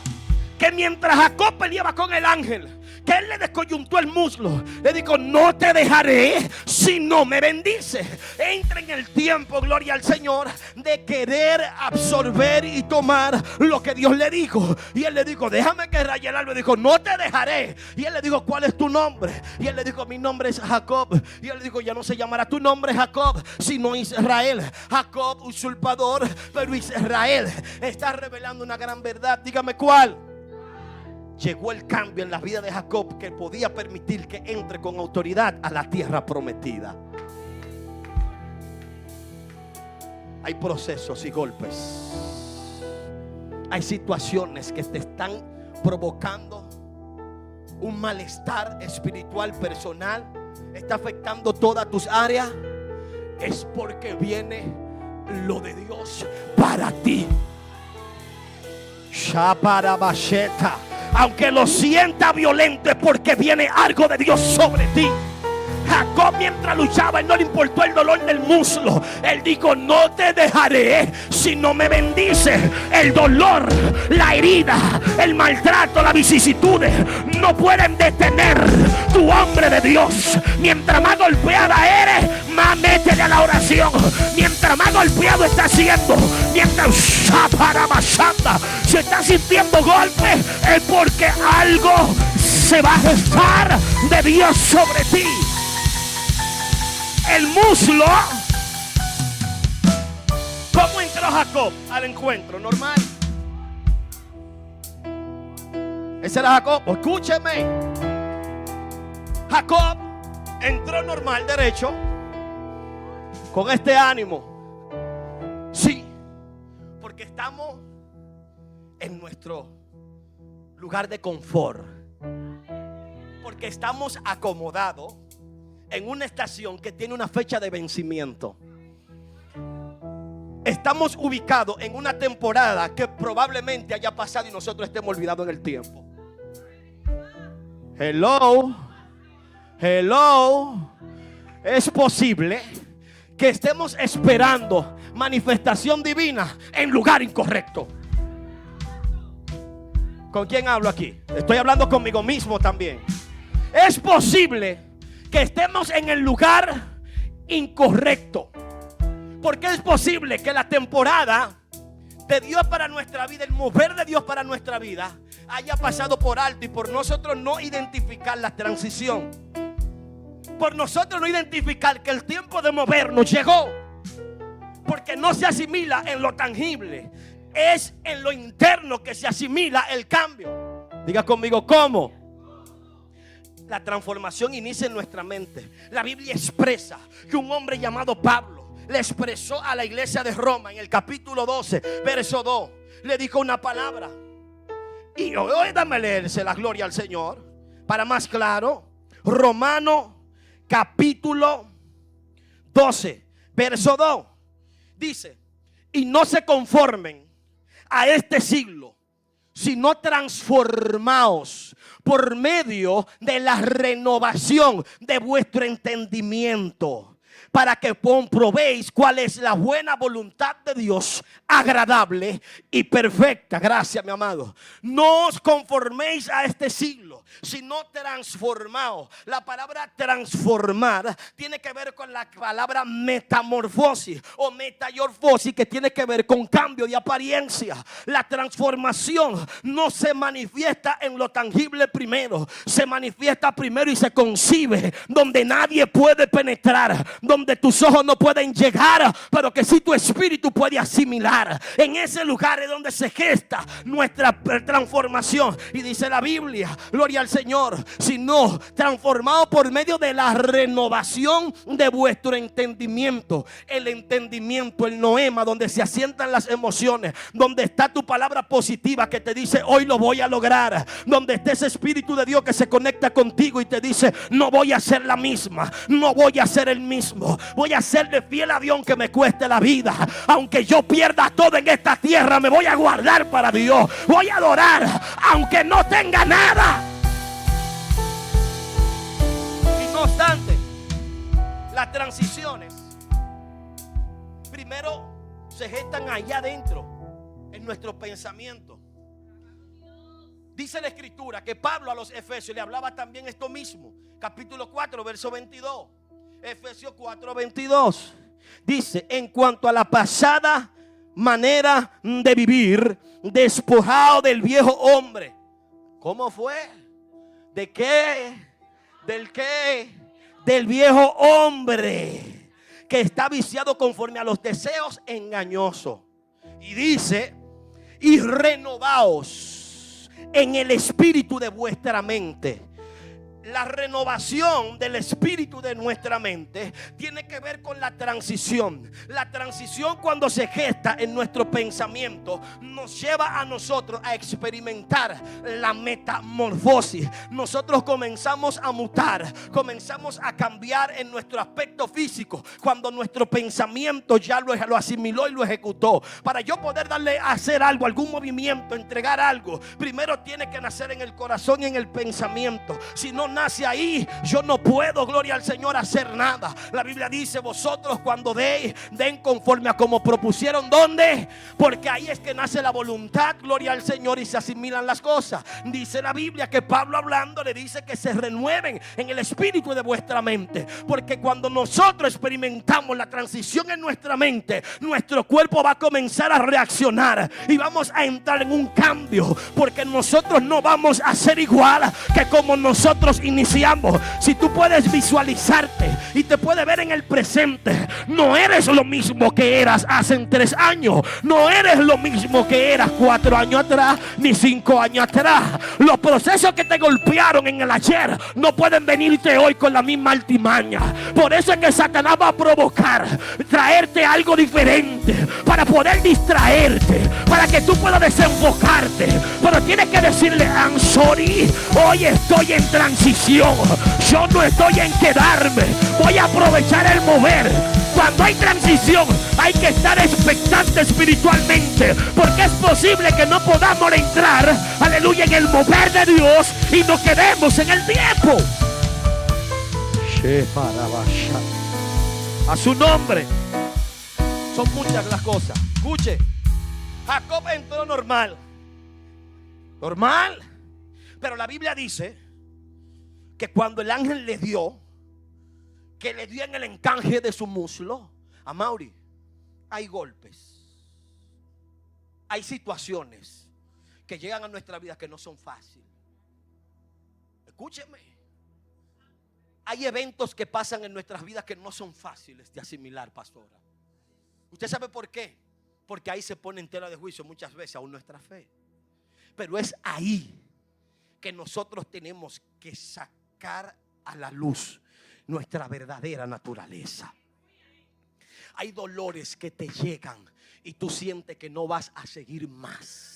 que mientras Jacob peleaba con el ángel, que él le descoyuntó el muslo, le dijo: no te dejaré si no me bendices. Entra en el tiempo, gloria al Señor, de querer absorber y tomar lo que Dios le dijo. Y él le dijo: déjame que raye el alba. Dijo: no te dejaré. Y él le dijo: ¿cuál es tu nombre? Y él le dijo: mi nombre es Jacob. Y él le dijo: ya no se llamará tu nombre Jacob, sino Israel. Jacob, usurpador, pero Israel. Está revelando una gran verdad. Dígame cuál. Llegó el cambio en la vida de Jacob, que podía permitir que entre con autoridad a la tierra prometida. Hay procesos y golpes. Hay situaciones que te están provocando un malestar espiritual, personal. Está afectando todas tus áreas. Es porque viene lo de Dios para ti. Shaparabasheta. Aunque lo sienta violento, es porque viene algo de Dios sobre ti. Jacob, mientras luchaba, él no le importó el dolor del muslo. Él dijo: no te dejaré si no me bendices. El dolor, la herida, el maltrato, las vicisitudes no pueden detener tu hombre de Dios. Mientras más golpeada eres, más métele a la oración. Mientras más golpeado estás siendo, mientras si estás sintiendo golpes, es porque algo se va a gestar de Dios sobre ti. El muslo. ¿Cómo entró Jacob al encuentro? Normal. Ese era Jacob. Escúcheme. Jacob entró normal, derecho, con este ánimo. Sí, porque estamos en nuestro lugar de confort, porque estamos acomodados en una estación que tiene una fecha de vencimiento. Estamos ubicados en una temporada que probablemente haya pasado y nosotros estemos olvidados en el tiempo. Hello. Es posible que estemos esperando manifestación divina en lugar incorrecto. ¿Con quién hablo aquí? Estoy hablando conmigo mismo también. Es posible que estemos en el lugar incorrecto, porque es posible que la temporada de Dios para nuestra vida, el mover de Dios para nuestra vida, haya pasado por alto, y por nosotros no identificar la transición, por nosotros no identificar que el tiempo de movernos llegó, porque no se asimila en lo tangible, es en lo interno que se asimila el cambio. Diga conmigo: ¿cómo? La transformación inicia en nuestra mente. La Biblia expresa que un hombre llamado Pablo le expresó a la iglesia de Roma en el capítulo 12, verso 2. Le dijo una palabra. Y hoy dame leerse la gloria al Señor. Para más claro, Romano capítulo 12, verso 2. Dice: y no se conformen a este siglo, sino transformaos por medio de la renovación de vuestro entendimiento, para que comprobéis cuál es la buena voluntad de Dios, agradable y perfecta. Gracias, mi amado. No os conforméis a este siglo, sino transformaos. La palabra transformar tiene que ver con la palabra metamorfosis o metaiorfosis, que tiene que ver con cambio de apariencia. La transformación no se manifiesta en lo tangible primero, se manifiesta primero y se concibe donde nadie puede penetrar, donde tus ojos no pueden llegar, pero que sí tu espíritu puede asimilar. En ese lugar es donde se gesta nuestra transformación. Y dice la Biblia, gloria al Señor, sino transformado por medio de la renovación de vuestro entendimiento. El entendimiento, el noema, donde se asientan las emociones, donde está tu palabra positiva que te dice hoy lo voy a lograr, donde está ese Espíritu de Dios que se conecta contigo y te dice no voy a ser la misma, no voy a ser el mismo, voy a serle fiel a Dios aunque me cueste la vida, aunque yo pierda todo en esta tierra, me voy a guardar para Dios, voy a adorar aunque no tenga nada. Y no obstante, las transiciones primero se gestan allá adentro, en nuestro pensamiento. Dice la escritura que Pablo a los Efesios le hablaba también esto mismo. Capítulo 4, verso 22. Efesios 4, 22. Dice: en cuanto a la pasada manera de vivir, despojado del viejo hombre. ¿Cómo fue? ¿De qué? ¿Del qué? Del viejo hombre que está viciado conforme a los deseos engañosos. Y dice: y renovaos en el espíritu de vuestra mente. La renovación del espíritu de nuestra mente tiene que ver con la transición. La transición, cuando se gesta en nuestro pensamiento, nos lleva a nosotros a experimentar la metamorfosis. Nosotros comenzamos a mutar, comenzamos a cambiar en nuestro aspecto físico cuando nuestro pensamiento ya lo asimiló y lo ejecutó. Para yo poder darle a hacer algo, algún movimiento, entregar algo, primero tiene que nacer en el corazón y en el pensamiento. Si no nace ahí, yo no puedo, gloria al Señor, hacer nada. La Biblia dice: vosotros cuando den conforme a como propusieron. ¿Dónde? Porque ahí es que nace la voluntad, gloria al Señor, y se asimilan las cosas. Dice la Biblia que Pablo, hablando, le dice que se renueven en el espíritu de vuestra mente. Porque cuando nosotros experimentamos la transición en nuestra mente, nuestro cuerpo va a comenzar a reaccionar y vamos a entrar en un cambio, porque nosotros no vamos a ser igual que como nosotros iniciamos. Si tú puedes visualizarte y te puedes ver en el presente, no eres lo mismo que eras hace 3 años, no eres lo mismo que eras 4 años atrás, ni 5 años atrás. Los procesos que te golpearon en el ayer no pueden venirte hoy con la misma altimaña. Por eso es que Satanás va a provocar, traerte algo diferente para poder distraerte, para que tú puedas desenfocarte. Pero tienes que decirle: I'm sorry, hoy estoy en transición. Yo no estoy en quedarme, voy a aprovechar el mover. Cuando hay transición hay que estar expectante espiritualmente, porque es posible que no podamos entrar, aleluya, en el mover de Dios y nos quedemos en el tiempo. A su nombre. Son muchas las cosas. Escuche, Jacob entró normal, pero la Biblia dice que cuando el ángel le dio, que le dio en el encanje de su muslo, a Mauri, hay golpes, hay situaciones que llegan a nuestra vida que no son fáciles. Escúcheme, hay eventos que pasan en nuestras vidas que no son fáciles de asimilar, pastora. ¿Usted sabe por qué? Porque ahí se pone en tela de juicio muchas veces aún nuestra fe. Pero es ahí que nosotros tenemos que sacar a la luz nuestra verdadera naturaleza. Hay dolores que te llegan y tú sientes que no vas a seguir más.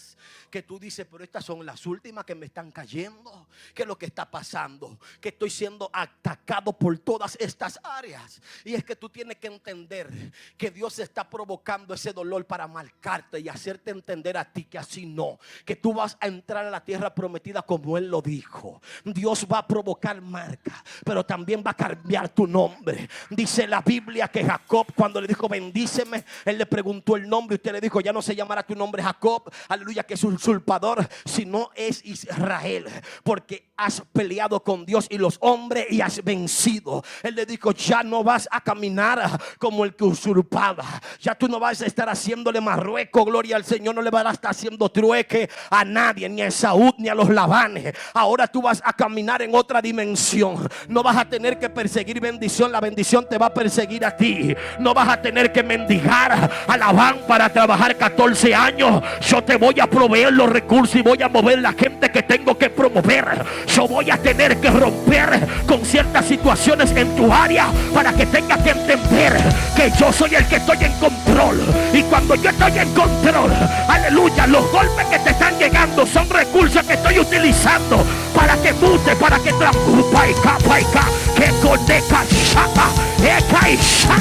Que tú dices, pero estas son las últimas que me están cayendo. ¿Qué es lo que está pasando? Que estoy siendo atacado por todas estas áreas. Y es que tú tienes que entender que Dios está provocando ese dolor para marcarte y hacerte entender a ti que así no. Que tú vas a entrar a la tierra prometida como Él lo dijo. Dios va a provocar marca, pero también va a cambiar tu nombre. Dice la Biblia que Jacob, cuando le dijo bendíceme, él le preguntó el nombre y usted le dijo, ya no se llamará tu nombre Jacob, aleluya, que es un usurpador, sino es Israel, porque has peleado con Dios y los hombres y has vencido. Él le dijo, ya no vas a caminar como el que usurpaba, ya tú no vas a estar haciéndole marrueco, gloria al Señor, no le vas a estar haciendo trueque a nadie, ni a Esaú ni a los Labanes. Ahora tú vas a caminar en otra dimensión. No vas a tener que perseguir bendición, la bendición te va a perseguir a ti. No vas a tener que mendigar a Labán para trabajar 14 años. Yo te voy a proveer los recursos y voy a mover la gente que tengo que promover. Yo voy a tener que romper con ciertas situaciones en tu área para que tengas que entender que yo soy el que estoy en control. Y cuando yo estoy en control, aleluya, los golpes que te están llegando son recursos que estoy utilizando para que mute, para que transcurpa y capa y ca, que condeca shapa, eka y sha.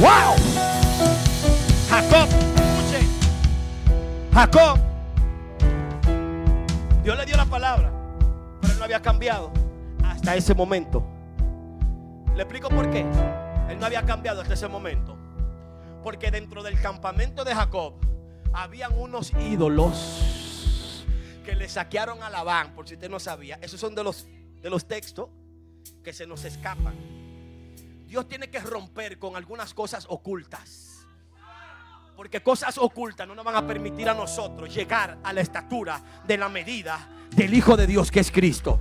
Wow. Jacob, escuche. Jacob, Dios le dio la palabra, pero él no había cambiado hasta ese momento. Le explico por qué. Él no había cambiado hasta ese momento. Porque dentro del campamento de Jacob habían unos ídolos que le saquearon a Labán, por si usted no sabía. Esos son de los textos que se nos escapan. Dios tiene que romper con algunas cosas ocultas. Porque cosas ocultas no nos van a permitir a nosotros llegar a la estatura de la medida del Hijo de Dios que es Cristo.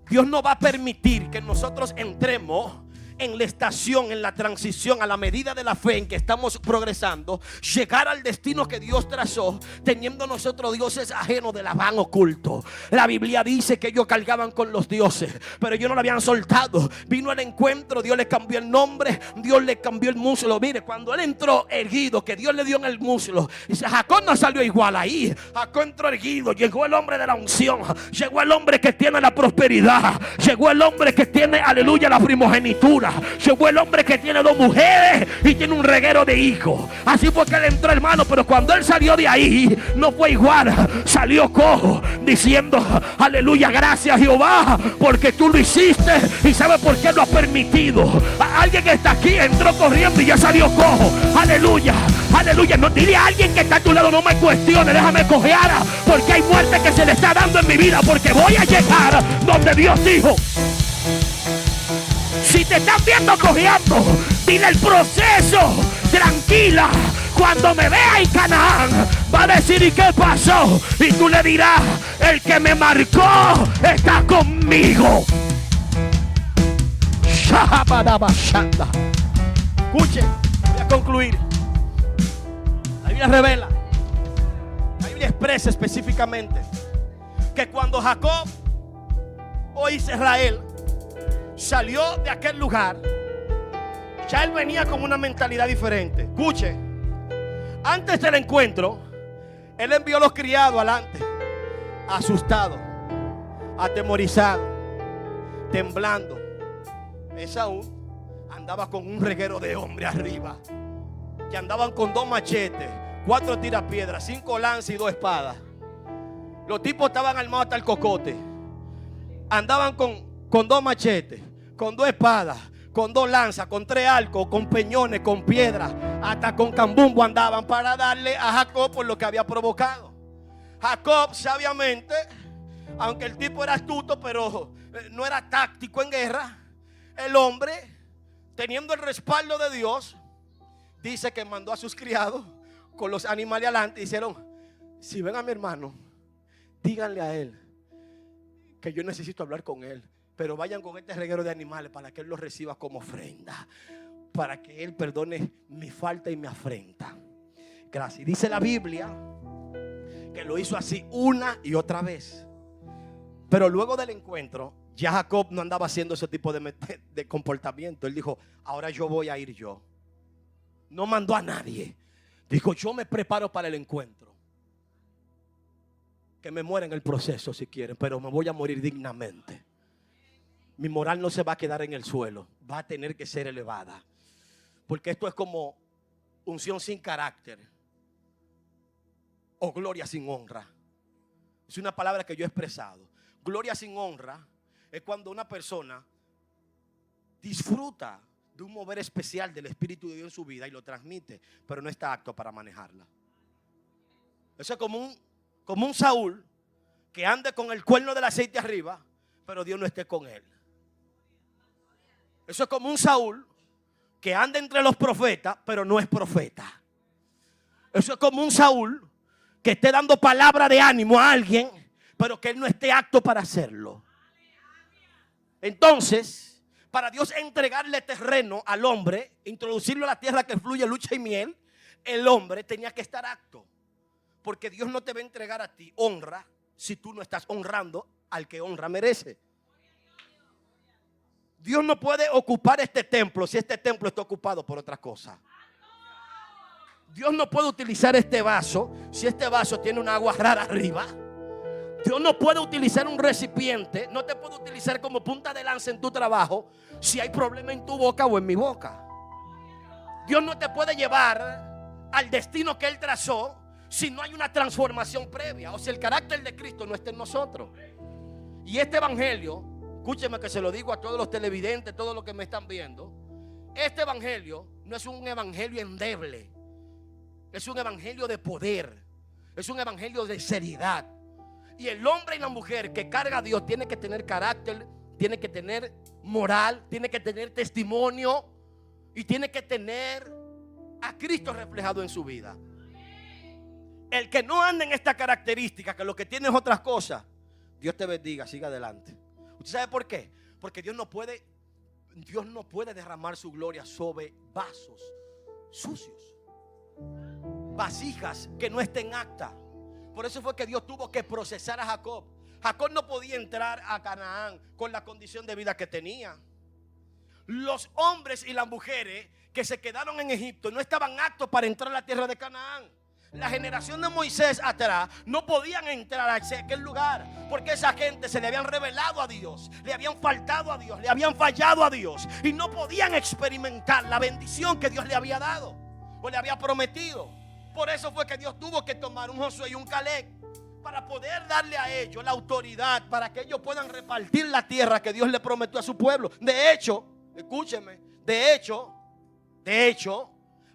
Dios no va a permitir que nosotros entremos en la estación, en la transición, a la medida de la fe en que estamos progresando, llegar al destino que Dios trazó, teniendo nosotros dioses ajenos de Labán oculto. La Biblia dice que ellos cargaban con los dioses, pero ellos no lo habían soltado. Vino el encuentro, Dios le cambió el nombre, Dios le cambió el muslo. Mire, cuando él entró erguido, que Dios le dio en el muslo, dice, Jacob no salió igual ahí. Jacob entró erguido, llegó el hombre de la unción, llegó el hombre que tiene la prosperidad, llegó el hombre que tiene, aleluya, la primogenitura. Llegó el hombre que tiene 2 mujeres y tiene un reguero de hijos. Así fue que él entró, hermano. Pero cuando él salió de ahí, no fue igual. Salió cojo, diciendo, aleluya, gracias Jehová, porque tú lo hiciste. Y sabe por qué lo ha permitido. Alguien que está aquí entró corriendo y ya salió cojo. Aleluya, aleluya. No, dile a alguien que está a tu lado, no me cuestione, déjame cojear, porque hay muerte que se le está dando en mi vida, porque voy a llegar donde Dios dijo. Si te están viendo cojeando, dile el proceso, tranquila. Cuando me vea en Canaán, va a decir, ¿y qué pasó? Y tú le dirás, el que me marcó está conmigo. Escuche, voy a concluir. La Biblia revela, la Biblia expresa específicamente que cuando Jacob o Israel salió de aquel lugar, ya él venía con una mentalidad diferente. Escuche, antes del encuentro, él envió a los criados adelante, asustado, atemorizado, temblando. Esaú andaba con un reguero de hombres arriba, que andaban con 2 machetes, 4 tirapiedras, 5 lanzas y 2 espadas. Los tipos estaban armados hasta el cocote. Andaban con 2 machetes, con 2 espadas, con 2 lanzas, con 3 arcos, con peñones, con piedras, hasta con cambumbo andaban para darle a Jacob por lo que había provocado. Jacob sabiamente, aunque el tipo era astuto, pero no era táctico en guerra, el hombre, teniendo el respaldo de Dios, dice que mandó a sus criados con los animales adelante y dijeron, si ven a mi hermano, díganle a él que yo necesito hablar con él, pero vayan con este reguero de animales para que él los reciba como ofrenda, para que él perdone mi falta y mi afrenta. Gracias. Dice la Biblia que lo hizo así una y otra vez. Pero luego del encuentro, Ya Jacob no andaba haciendo ese tipo de comportamiento. Él dijo, ahora yo voy a ir yo. No mandó a nadie. Dijo, yo me preparo para el encuentro. Que me muera en el proceso si quieren, pero me voy a morir dignamente. Mi moral no se va a quedar en el suelo, va a tener que ser elevada. Porque esto es como unción sin carácter o gloria sin honra. Es una palabra que yo he expresado. Gloria sin honra es cuando una persona disfruta de un mover especial del Espíritu de Dios en su vida y lo transmite, pero no está apto para manejarla. Eso es como un Saúl que ande con el cuerno del aceite arriba, pero Dios no esté con él. Eso es como un Saúl que anda entre los profetas, pero no es profeta. Eso es como un Saúl que esté dando palabra de ánimo a alguien, pero que él no esté apto para hacerlo. Entonces, para Dios entregarle terreno al hombre, introducirlo a la tierra que fluye leche y miel, el hombre tenía que estar apto. Porque Dios no te va a entregar a ti honra si tú no estás honrando al que honra merece. Dios no puede ocupar este templo si este templo está ocupado por otra cosa. Dios no puede utilizar este vaso si este vaso tiene una agua rara arriba. Dios no puede utilizar un recipiente, no te puede utilizar como punta de lanza en tu trabajo si hay problema en tu boca o en mi boca. Dios no te puede llevar al destino que Él trazó si no hay una transformación previa, o si el carácter de Cristo no está en nosotros. Y este evangelio, escúcheme que se lo digo a todos los televidentes, todos los que me están viendo, este evangelio no es un evangelio endeble, es un evangelio de poder, es un evangelio de seriedad. Y el hombre y la mujer que carga a Dios tiene que tener carácter, tiene que tener moral, tiene que tener testimonio y tiene que tener a Cristo reflejado en su vida. El que no anda en esta característica, que lo que tiene es otras cosas, Dios te bendiga, siga adelante. ¿Usted sabe por qué? Porque Dios no puede derramar su gloria sobre vasos sucios, vasijas que no estén acta. Por eso fue que Dios tuvo que procesar a Jacob. Jacob no podía entrar a Canaán con la condición de vida que tenía. Los hombres y las mujeres que se quedaron en Egipto no estaban aptos para entrar a la tierra de Canaán. La generación de Moisés atrás no podían entrar a aquel lugar, porque esa gente se le habían revelado a Dios, le habían faltado a Dios, le habían fallado a Dios y no podían experimentar la bendición que Dios le había dado o le había prometido. Por eso fue que Dios tuvo que tomar un Josué y un Caleb para poder darle a ellos la autoridad para que ellos puedan repartir la tierra que Dios le prometió a su pueblo. De hecho, escúcheme, de hecho,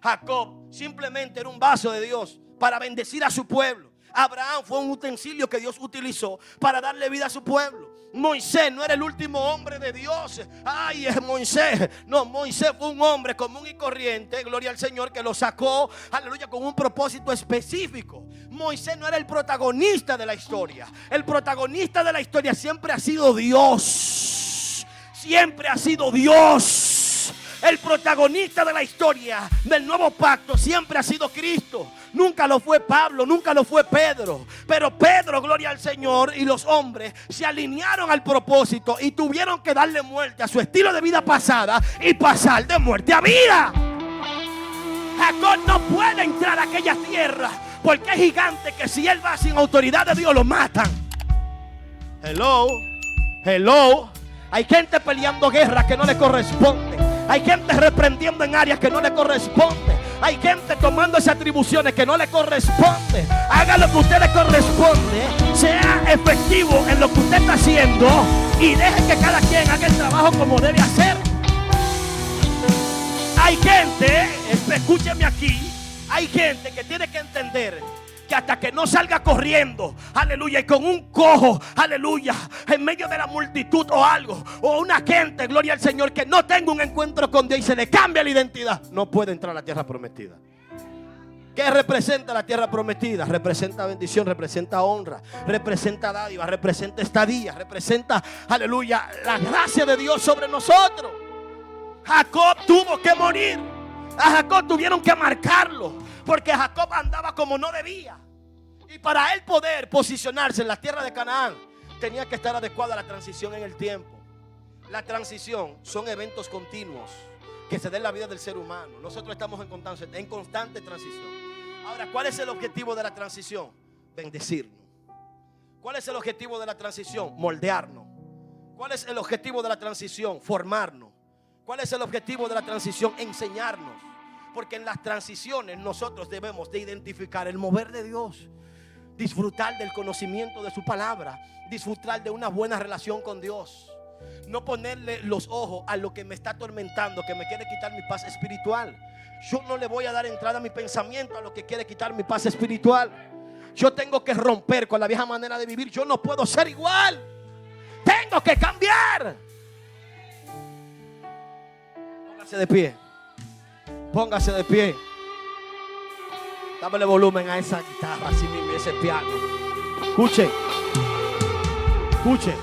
Jacob simplemente era un vaso de Dios para bendecir a su pueblo. Abraham fue un utensilio que Dios utilizó para darle vida a su pueblo. Moisés no era el último hombre de Dios. Ay, es Moisés. No, Moisés fue un hombre común y corriente, gloria al Señor, que lo sacó, aleluya, con un propósito específico. Moisés no era el protagonista de la historia. El protagonista de la historia siempre ha sido Dios. Siempre ha sido Dios. El protagonista de la historia del nuevo pacto siempre ha sido Cristo. Nunca lo fue Pablo, nunca lo fue Pedro. Pero Pedro, gloria al Señor, y los hombres se alinearon al propósito y tuvieron que darle muerte a su estilo de vida pasada y pasar de muerte a vida. Jacob no puede entrar a aquella tierra porque es gigante, que si él va sin autoridad de Dios lo matan. Hello. Hay gente peleando guerras que no le corresponde. Hay gente reprendiendo en áreas que no le corresponde. Hay gente tomando esas atribuciones que no le corresponde. Haga lo que a usted le corresponde. Sea efectivo en lo que usted está haciendo y deje que cada quien haga el trabajo como debe hacer. Hay gente, escúcheme aquí, hay gente que tiene que entender que hasta que no salga corriendo, aleluya, y con un cojo, aleluya, en medio de la multitud o algo, o una gente, gloria al Señor, que no tenga un encuentro con Dios y se le cambia la identidad, no puede entrar a la tierra prometida. ¿Qué representa la tierra prometida? Representa bendición, representa honra, representa dádiva, representa estadía, representa, aleluya, la gracia de Dios sobre nosotros. Jacob tuvo que morir. A Jacob tuvieron que marcarlo, porque Jacob andaba como no debía. Y para él poder posicionarse en la tierra de Canaán, tenía que estar adecuada a la transición en el tiempo. La transición son eventos continuos que se den en la vida del ser humano. Nosotros estamos en constante transición. Ahora, ¿cuál es el objetivo de la transición? Bendecirnos. ¿Cuál es el objetivo de la transición? Moldearnos. ¿Cuál es el objetivo de la transición? Formarnos. ¿Cuál es el objetivo de la transición? Enseñarnos. Porque en las transiciones nosotros debemos de identificar el mover de Dios, disfrutar del conocimiento de su palabra, disfrutar de una buena relación con Dios. No ponerle los ojos a lo que me está atormentando, que me quiere quitar mi paz espiritual. Yo no le voy a dar entrada a mi pensamiento a lo que quiere quitar mi paz espiritual. Yo tengo que romper con la vieja manera de vivir. Yo no puedo ser igual. Tengo que cambiar. Póngase de pie. Póngase de pie. Dámele volumen a esa guitarra, así mismo, ese piano. Escuche. Escuche.